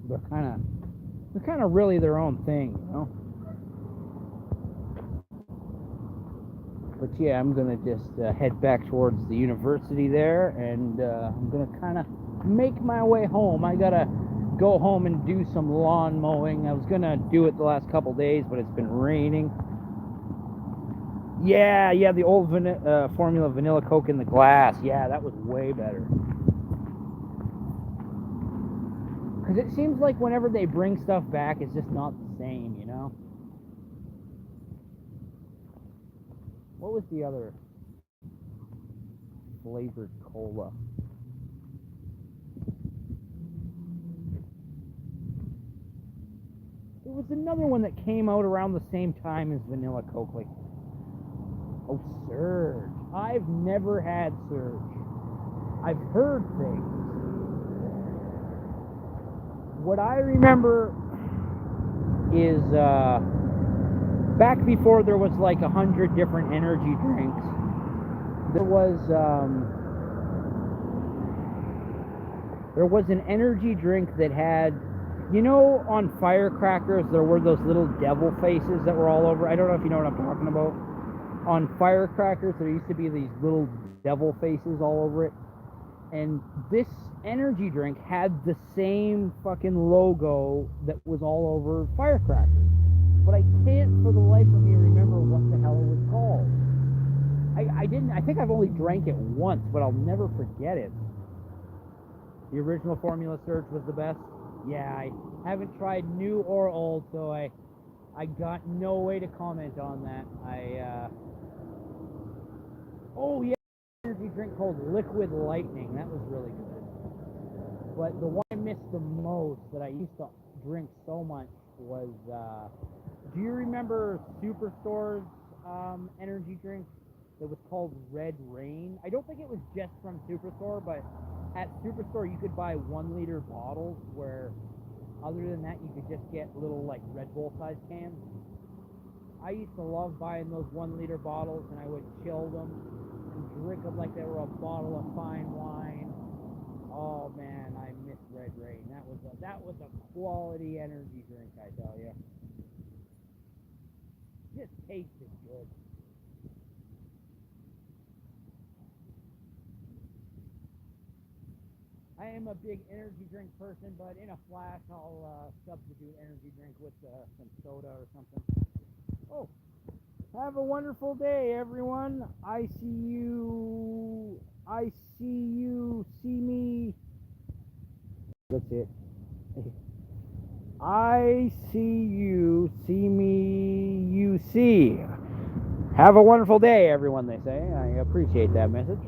Speaker 1: They're kind of really their own thing, you know? But yeah, I'm gonna just head back towards the university there, and I'm gonna kind of make my way home. I gotta go home and do some lawn mowing. I was gonna do it the last couple days, but it's been raining. Yeah, the old formula vanilla Coke in the glass. Yeah, that was way better. Because it seems like whenever they bring stuff back, it's just not the same, you know? What was the other flavored cola? There was another one that came out around the same time as vanilla Coke, like, oh, Surge. I've never had Surge. I've heard things. What I remember is back before there was like 100 different energy drinks, there was an energy drink that had, you know, on firecrackers there were those little devil faces that were all over. I don't know if you know what I'm talking about. On firecrackers there used to be these little devil faces all over it, and this energy drink had the same fucking logo that was all over firecrackers, but I can't for the life of me remember what the hell it was called. I think I've only drank it once, but I'll never forget it. The original formula Surge was the best. Yeah, I haven't tried new or old, so I got no way to comment on that. Oh yeah, energy drink called Liquid Lightning. That was really good. But the one I missed the most that I used to drink so much was, do you remember Superstore's energy drink that was called Red Rain? I don't think it was just from Superstore, but at Superstore you could buy 1 liter bottles, where other than that you could just get little like Red Bull sized cans. I used to love buying those 1 liter bottles, and I would chill them and drink them like they were a bottle of fine wine. Oh man, I miss Red Rain. That was a quality energy drink, I tell you. Just tasted good. I am a big energy drink person, but in a flash I'll substitute energy drink with some soda or something. Oh, have a wonderful day, everyone. I see you. See me. That's it. I see you. See me. You see. Have a wonderful day, everyone, they say. I appreciate that message.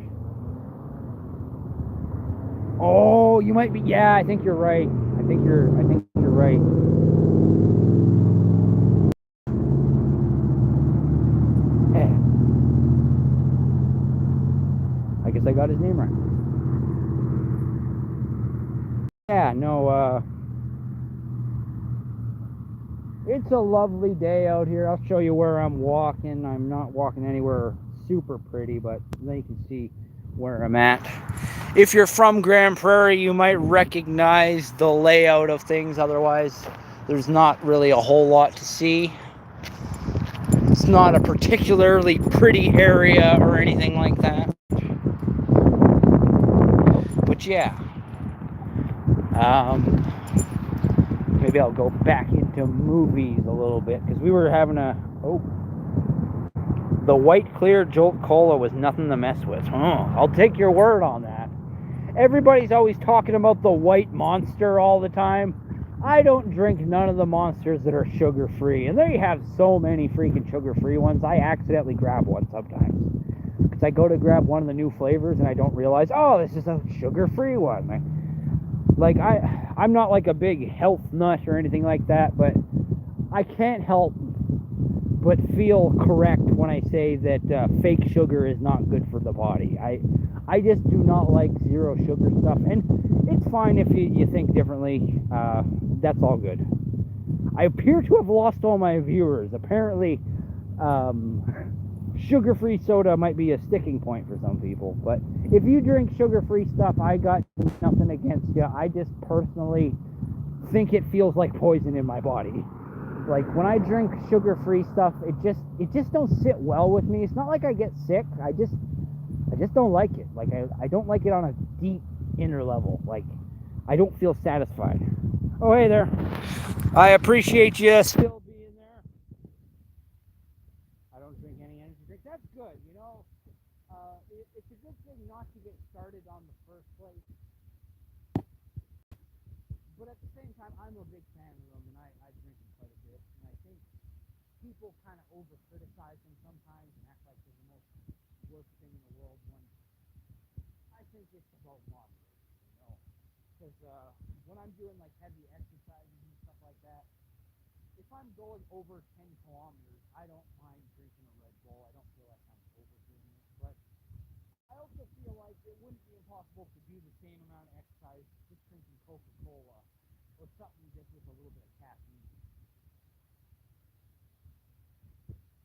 Speaker 1: Oh, you might be. Yeah, I think you're right. I think you're right. I guess I got his name right. Yeah, no, it's a lovely day out here. I'll show you where I'm walking. I'm not walking anywhere super pretty, but then you can see where I'm at. If you're from Grand Prairie, you might recognize the layout of things. Otherwise, there's not really a whole lot to see. It's not a particularly pretty area or anything like that. But yeah, maybe I'll go back into movies a little bit, because we were having the White Clear Jolt Cola was nothing to mess with. I'll take your word on that. Everybody's always talking about the White Monster all the time. I don't drink none of the Monsters that are sugar-free, and they have so many freaking sugar-free ones. I accidentally grab one sometimes, because I go to grab one of the new flavors and I don't realize, oh, this is a sugar-free one. I'm not like a big health nut or anything like that, but I can't help but feel correct when I say that fake sugar is not good for the body. I just do not like zero sugar stuff, and it's fine if you think differently. That's all good. I appear to have lost all my viewers. Apparently, sugar-free soda might be a sticking point for some people, but if you drink sugar-free stuff, I got nothing against you. I just personally think it feels like poison in my body. Like when I drink sugar-free stuff, it just don't sit well with me. It's not like I get sick. I just don't like it. Like I don't like it on a deep inner level. Like I don't feel satisfied. Oh, hey there. I appreciate you still being there. I don't drink any energy drink. That's good. You know, it's a good thing not to get started on the first place. But at the same time, I'm a big fan of them, and I drink them quite a bit. And I think people kind of over-criticize them sometimes and act like they're the most worst thing in the world when I think it's about moderation, you know? Because when I'm doing like heavy exercises and stuff like that, if I'm going over 10 kilometers, I don't mind drinking a Red Bull. I don't feel like I'm overdoing it. But I also feel like it wouldn't be impossible to do the same amount of exercise just drinking Coca-Cola or something just with a little bit of caffeine.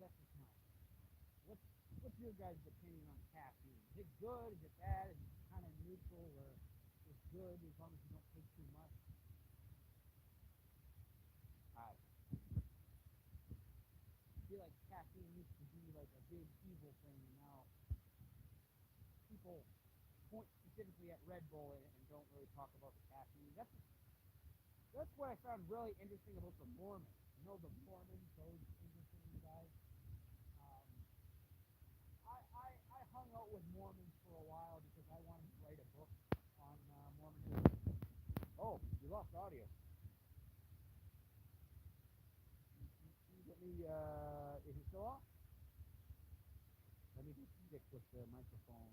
Speaker 1: That's just my what's your guys' opinion on caffeine? Is it good? Is it bad? Is it kind of neutral or it's good as long as you don't take too much? I feel like caffeine used to be like a big evil thing, and now people point specifically at Red Bull and don't really talk about the caffeine. That's what I found really interesting about the Mormons. You know, the Mormons, those interesting guys. Um, I hung out with Mormons for a while because I wanted to write a book on Mormonism. Oh, you lost audio. Let me, is it still off? Let me just stick with the microphone.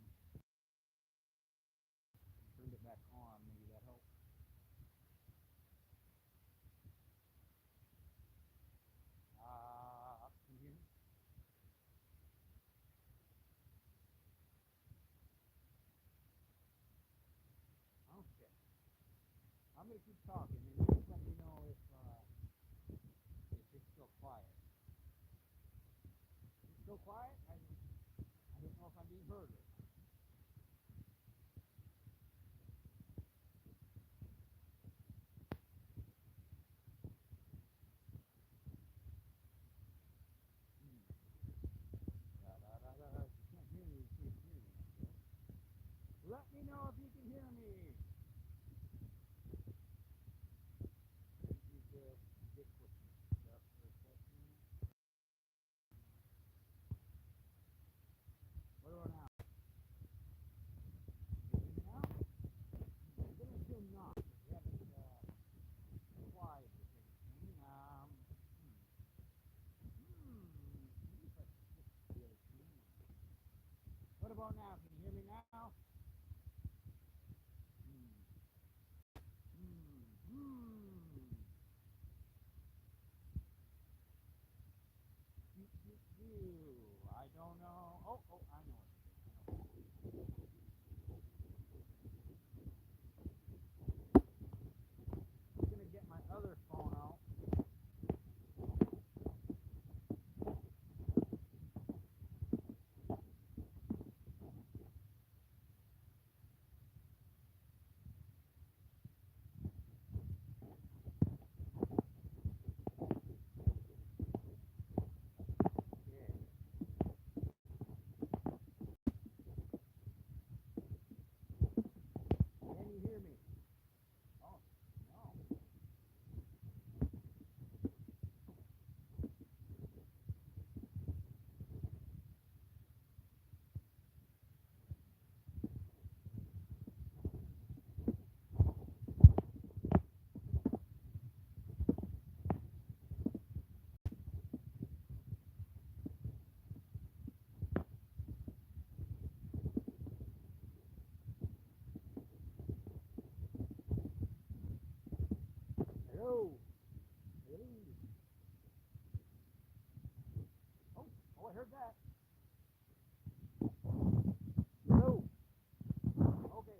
Speaker 1: Turned it back on. Maybe that helps. Can you hear me? Okay. I'm going to keep talking, and you just let me know if it's still quiet. Is it still quiet? I don't know if I'm being heard. Let me know if you can hear me. What about now? Can you hear me now? I'm going to assume not. We haven't applied this anything. What about now? Can you hear me now? I don't know. Oh, I know it. I'm gonna get my other phone out. Can you hear me? Oh, no. Hello. Hello. Oh, I heard that. Hello. Okay.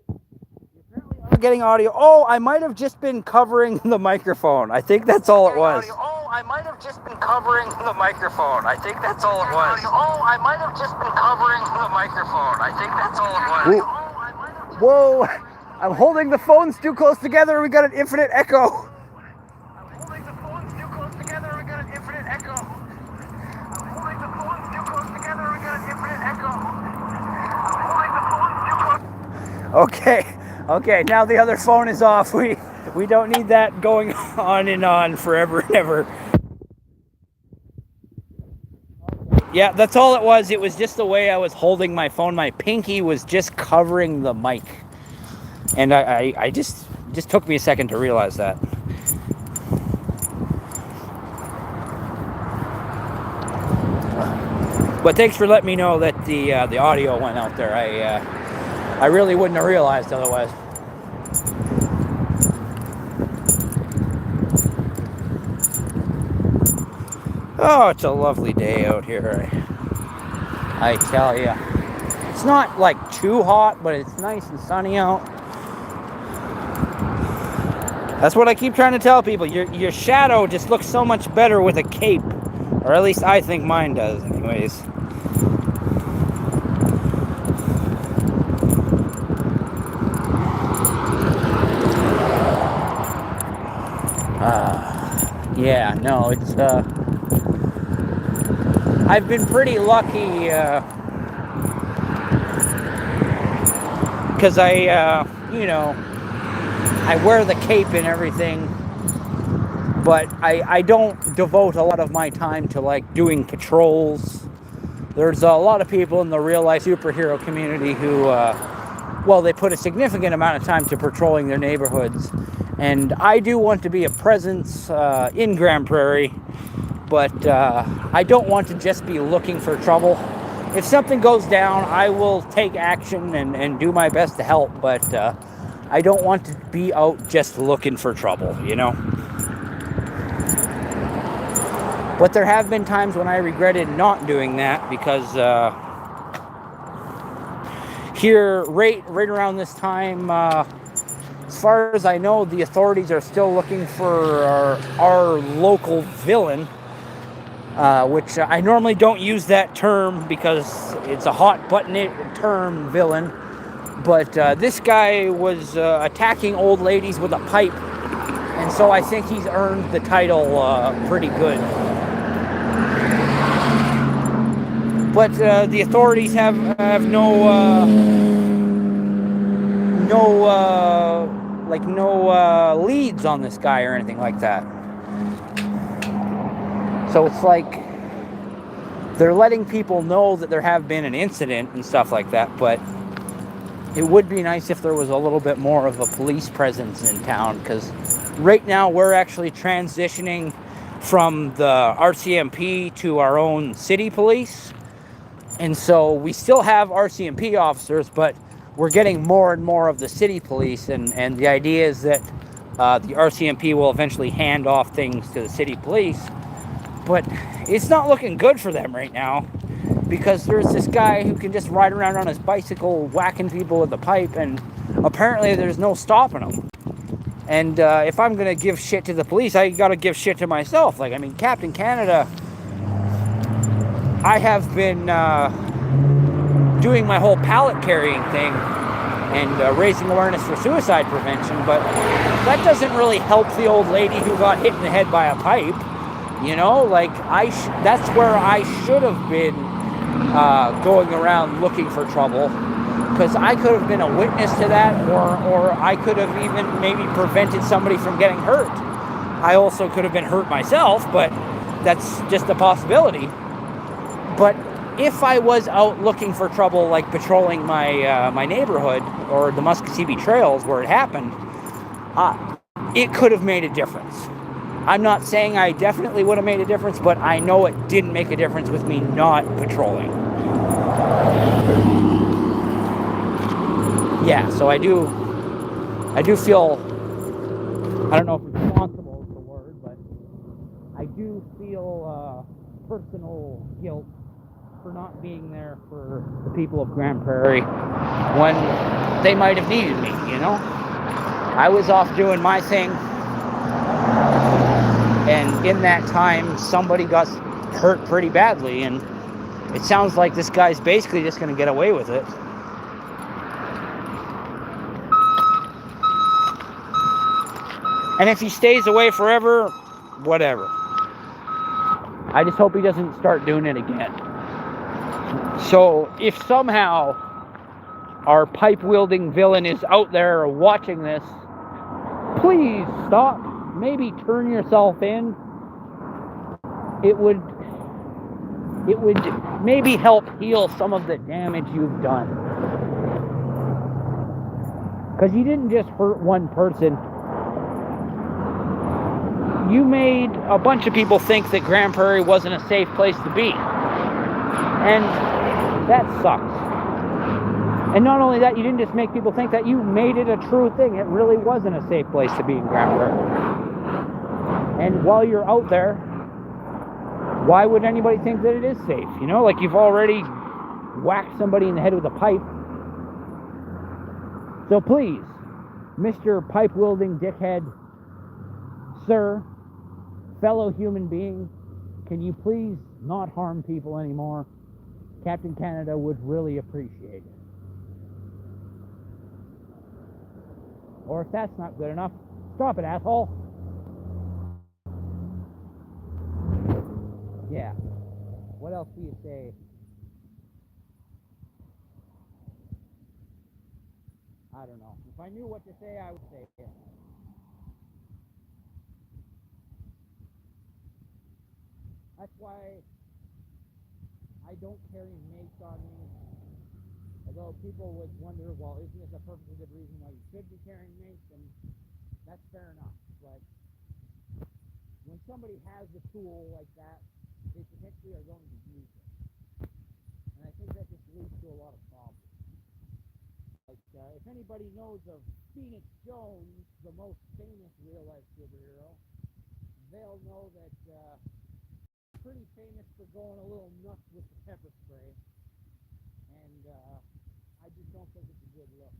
Speaker 1: You apparently are getting audio. Oh, I might have just been covering the microphone. I think that's all it was. Oh, I might have just been covering the microphone. I think that's all it was. Oh, I might have just been covering the microphone. I think that's all it was. Whoa. I'm holding the phones too close together. We got an infinite echo. I'm holding the phones too close together. We got an Okay, okay. Now the other phone is off. We don't need that going on and on forever and ever. Yeah, that's all it was. It was just the way I was holding my phone. My pinky was just covering the mic, and I just took me a second to realize that. But thanks for letting me know that the audio went out there. I really wouldn't have realized otherwise. Oh, it's a lovely day out here. I tell you. It's not like too hot, but it's nice and sunny out. That's what I keep trying to tell people. Your shadow just looks so much better with a cape. Or at least I think mine does, anyways. Yeah, no, it's I've been pretty lucky because you know, I wear the cape and everything, but I don't devote a lot of my time to like doing patrols. There's a lot of people in the real life superhero community who, well, they put a significant amount of time to patrolling their neighborhoods. And I do want to be a presence in Grand Prairie, but I don't want to just be looking for trouble. If something goes down, I will take action and do my best to help, but I don't want to be out just looking for trouble, you know? But there have been times when I regretted not doing that because here, right around this time, as far as I know, the authorities are still looking for our local villain, which I normally don't use that term because it's a hot button term, villain. But this guy was attacking old ladies with a pipe, and so I think he's earned the title pretty good. But the authorities have no leads on this guy or anything like that. So it's like they're letting people know that there have been an incident and stuff like that, but it would be nice if there was a little bit more of a police presence in town, because right now we're actually transitioning from the RCMP to our own city police. And so we still have RCMP officers, but we're getting more and more of the city police, and the idea is that the RCMP will eventually hand off things to the city police. But it's not looking good for them right now, because there's this guy who can just ride around on his bicycle whacking people with a pipe, and apparently there's no stopping him. And if I'm going to give shit to the police, I got to give shit to myself. Like, I mean, Captain Canada, I have been doing my whole pallet carrying thing and raising awareness for suicide prevention, but that doesn't really help the old lady who got hit in the head by a pipe. You know, like, that's where I should have been going around looking for trouble, because I could have been a witness to that, or I could have even maybe prevented somebody from getting hurt. I also could have been hurt myself, but that's just a possibility. But if I was out looking for trouble, like patrolling my neighborhood or the Muskogee Trails where it happened, it could have made a difference. I'm not saying I definitely would have made a difference, but I know it didn't make a difference with me not patrolling. Yeah, so I do feel, I don't know if responsible is the word, but I do feel personal guilt for not being there for the people of Grand Prairie when they might have needed me, you know? I was off doing my thing, and in that time, somebody got hurt pretty badly, and it sounds like this guy's basically just going to get away with it. And if he stays away forever, whatever. I just hope he doesn't start doing it again. So if somehow our pipe-wielding villain is out there watching this, please stop. Maybe turn yourself in. It would maybe help heal some of the damage you've done. Because you didn't just hurt one person. You made a bunch of people think that Grand Prairie wasn't a safe place to be. And that sucks. And not only that, you didn't just make people think that, you made it a true thing. It really wasn't a safe place to be in Grand Prairie. And while you're out there, why would anybody think that it is safe? You know, like you've already whacked somebody in the head with a pipe. So please, Mr. Pipe-wielding dickhead, sir, fellow human being, can you please not harm people anymore? Captain Canada would really appreciate it. Or if that's not good enough, stop it, asshole. Yeah. What else do you say? I don't know. If I knew what to say, I would say it. That's why I don't carry mace on me. Although people would wonder, well, isn't this a perfectly good reason why you should be carrying mace? And that's fair enough. But when somebody has a tool like that, they potentially are going to use it. And I think that just leads to a lot of problems. Like, if anybody knows of Phoenix Jones, the most famous real-life superhero, they'll know that pretty famous for going a little nuts with the pepper spray, and I just don't think it's a good look.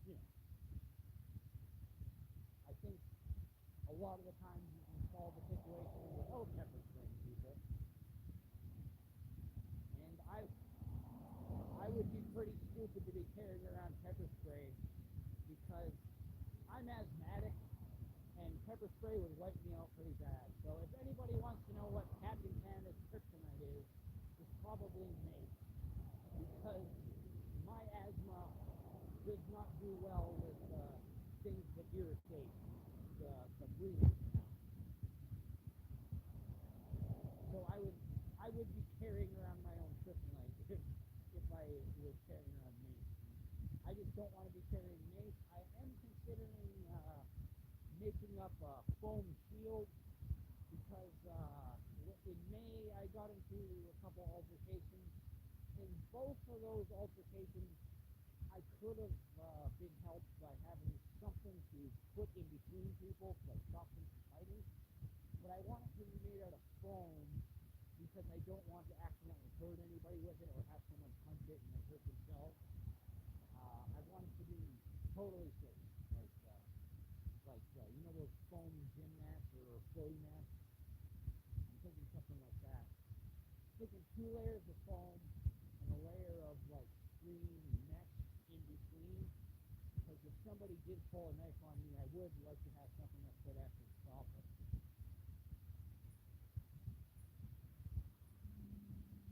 Speaker 1: You know, I think a lot of the times you can solve a situation without pepper spraying people, and I would be pretty stupid to be carrying around pepper spray because I'm asthmatic. And pepper spray would wipe me out pretty bad. So if anybody wants to know what Captain Canada's kryptonite is, it's probably mace. Because my asthma does not do well with things that irritate the breathing. So I would be carrying around my own kryptonite if I was carrying around mace. I just don't want to be carrying mace. I am considering making up a foam shield because in May I got into a couple altercations. In both of those altercations, I could have been helped by having something to put in between people to like stop them from fighting. But I want it to be made out of foam because I don't want to accidentally hurt anybody with it or have someone punch it and hurt themselves. I want it to be totally safe. You know those foam gym mats or floaty mats? I'm thinking something like that. I'm thinking 2 layers of foam and a layer of like screen mesh in between. Because if somebody did pull a knife on me, I would like to have something that could actually stop it.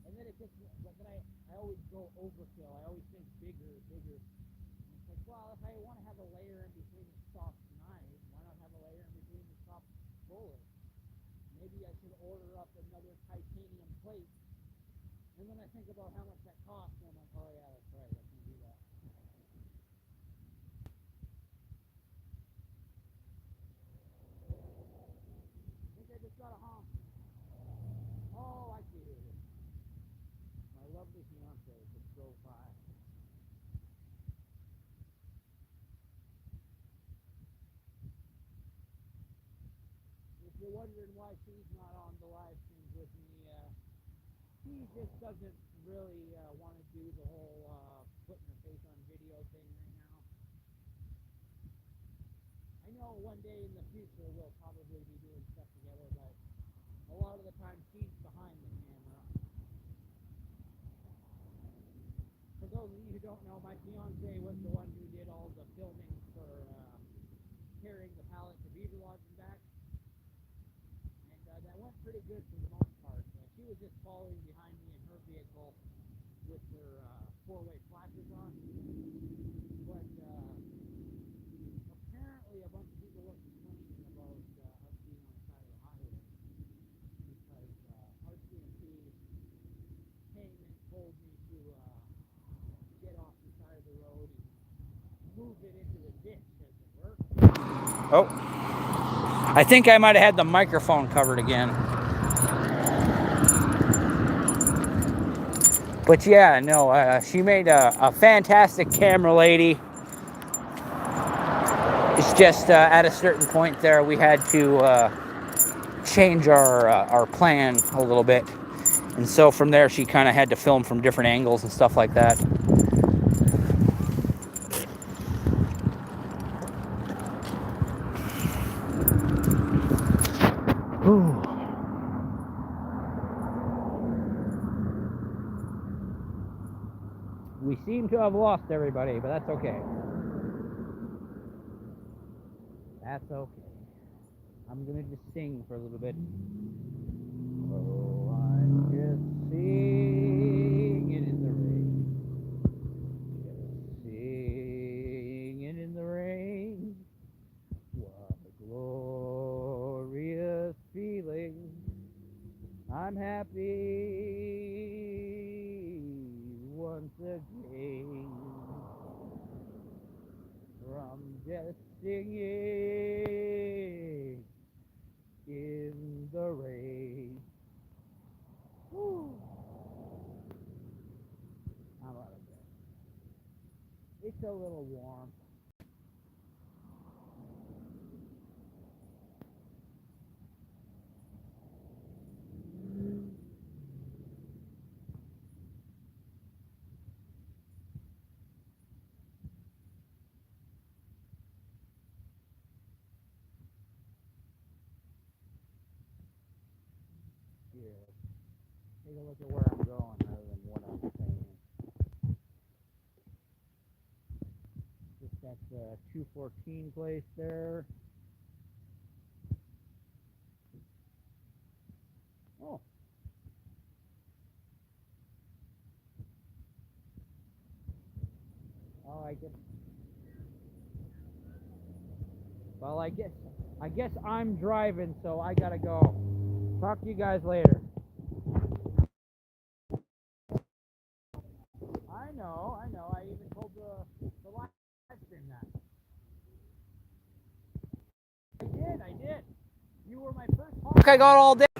Speaker 1: And then it gets, but then I always go overkill. I always think bigger. And it's like, well, if I want to have a layer in between the soft knife, why not have a layer in between the soft bullet? Maybe I should order up another titanium plate. And then I think about how much that costs, and I'm like, oh yeah, that's right, I can do that. I think I just got a honk. Oh, I see who it is. My lovely fiance just drove by. If you're wondering why she's not on the live streams with me, she just doesn't really want to do the whole putting her face on video thing right now. I know one day in the future we'll probably be doing stuff together, but a lot of the time she's behind the camera. For those of you who don't know, my fiance was the one who did all the filming for carrying the pallet to Beaver Lodge and back. And that went pretty good for the most part. She was just following behind me in her vehicle with her four-way flashes on. But apparently a bunch of people were complaining about us being on the side of the highway because RCMP came and told me to get off the side of the road and move it into the ditch, as it were. Oh, I think I might have had the microphone covered again. But yeah, no, she made a fantastic camera lady. It's just at a certain point there, we had to change our plan a little bit. And so from there, she kind of had to film from different angles and stuff like that. Ooh. We seem to have lost everybody, but that's okay. That's okay. I'm gonna just sing for a little bit. Oh, I'm just singing in the rain. Just singing in the rain. What a glorious feeling. I'm happy once again. From just singing in the rain. Woo. I'm out of bed. It's a little warm. Here, take a look at where I'm going rather than what I'm saying. Just at the 214 place there. Oh. Oh, I guess. Well, I guess I'm driving, so I gotta go. Talk to you guys later. I know. I even told the live stream that. I did. You were my first honk I got all day.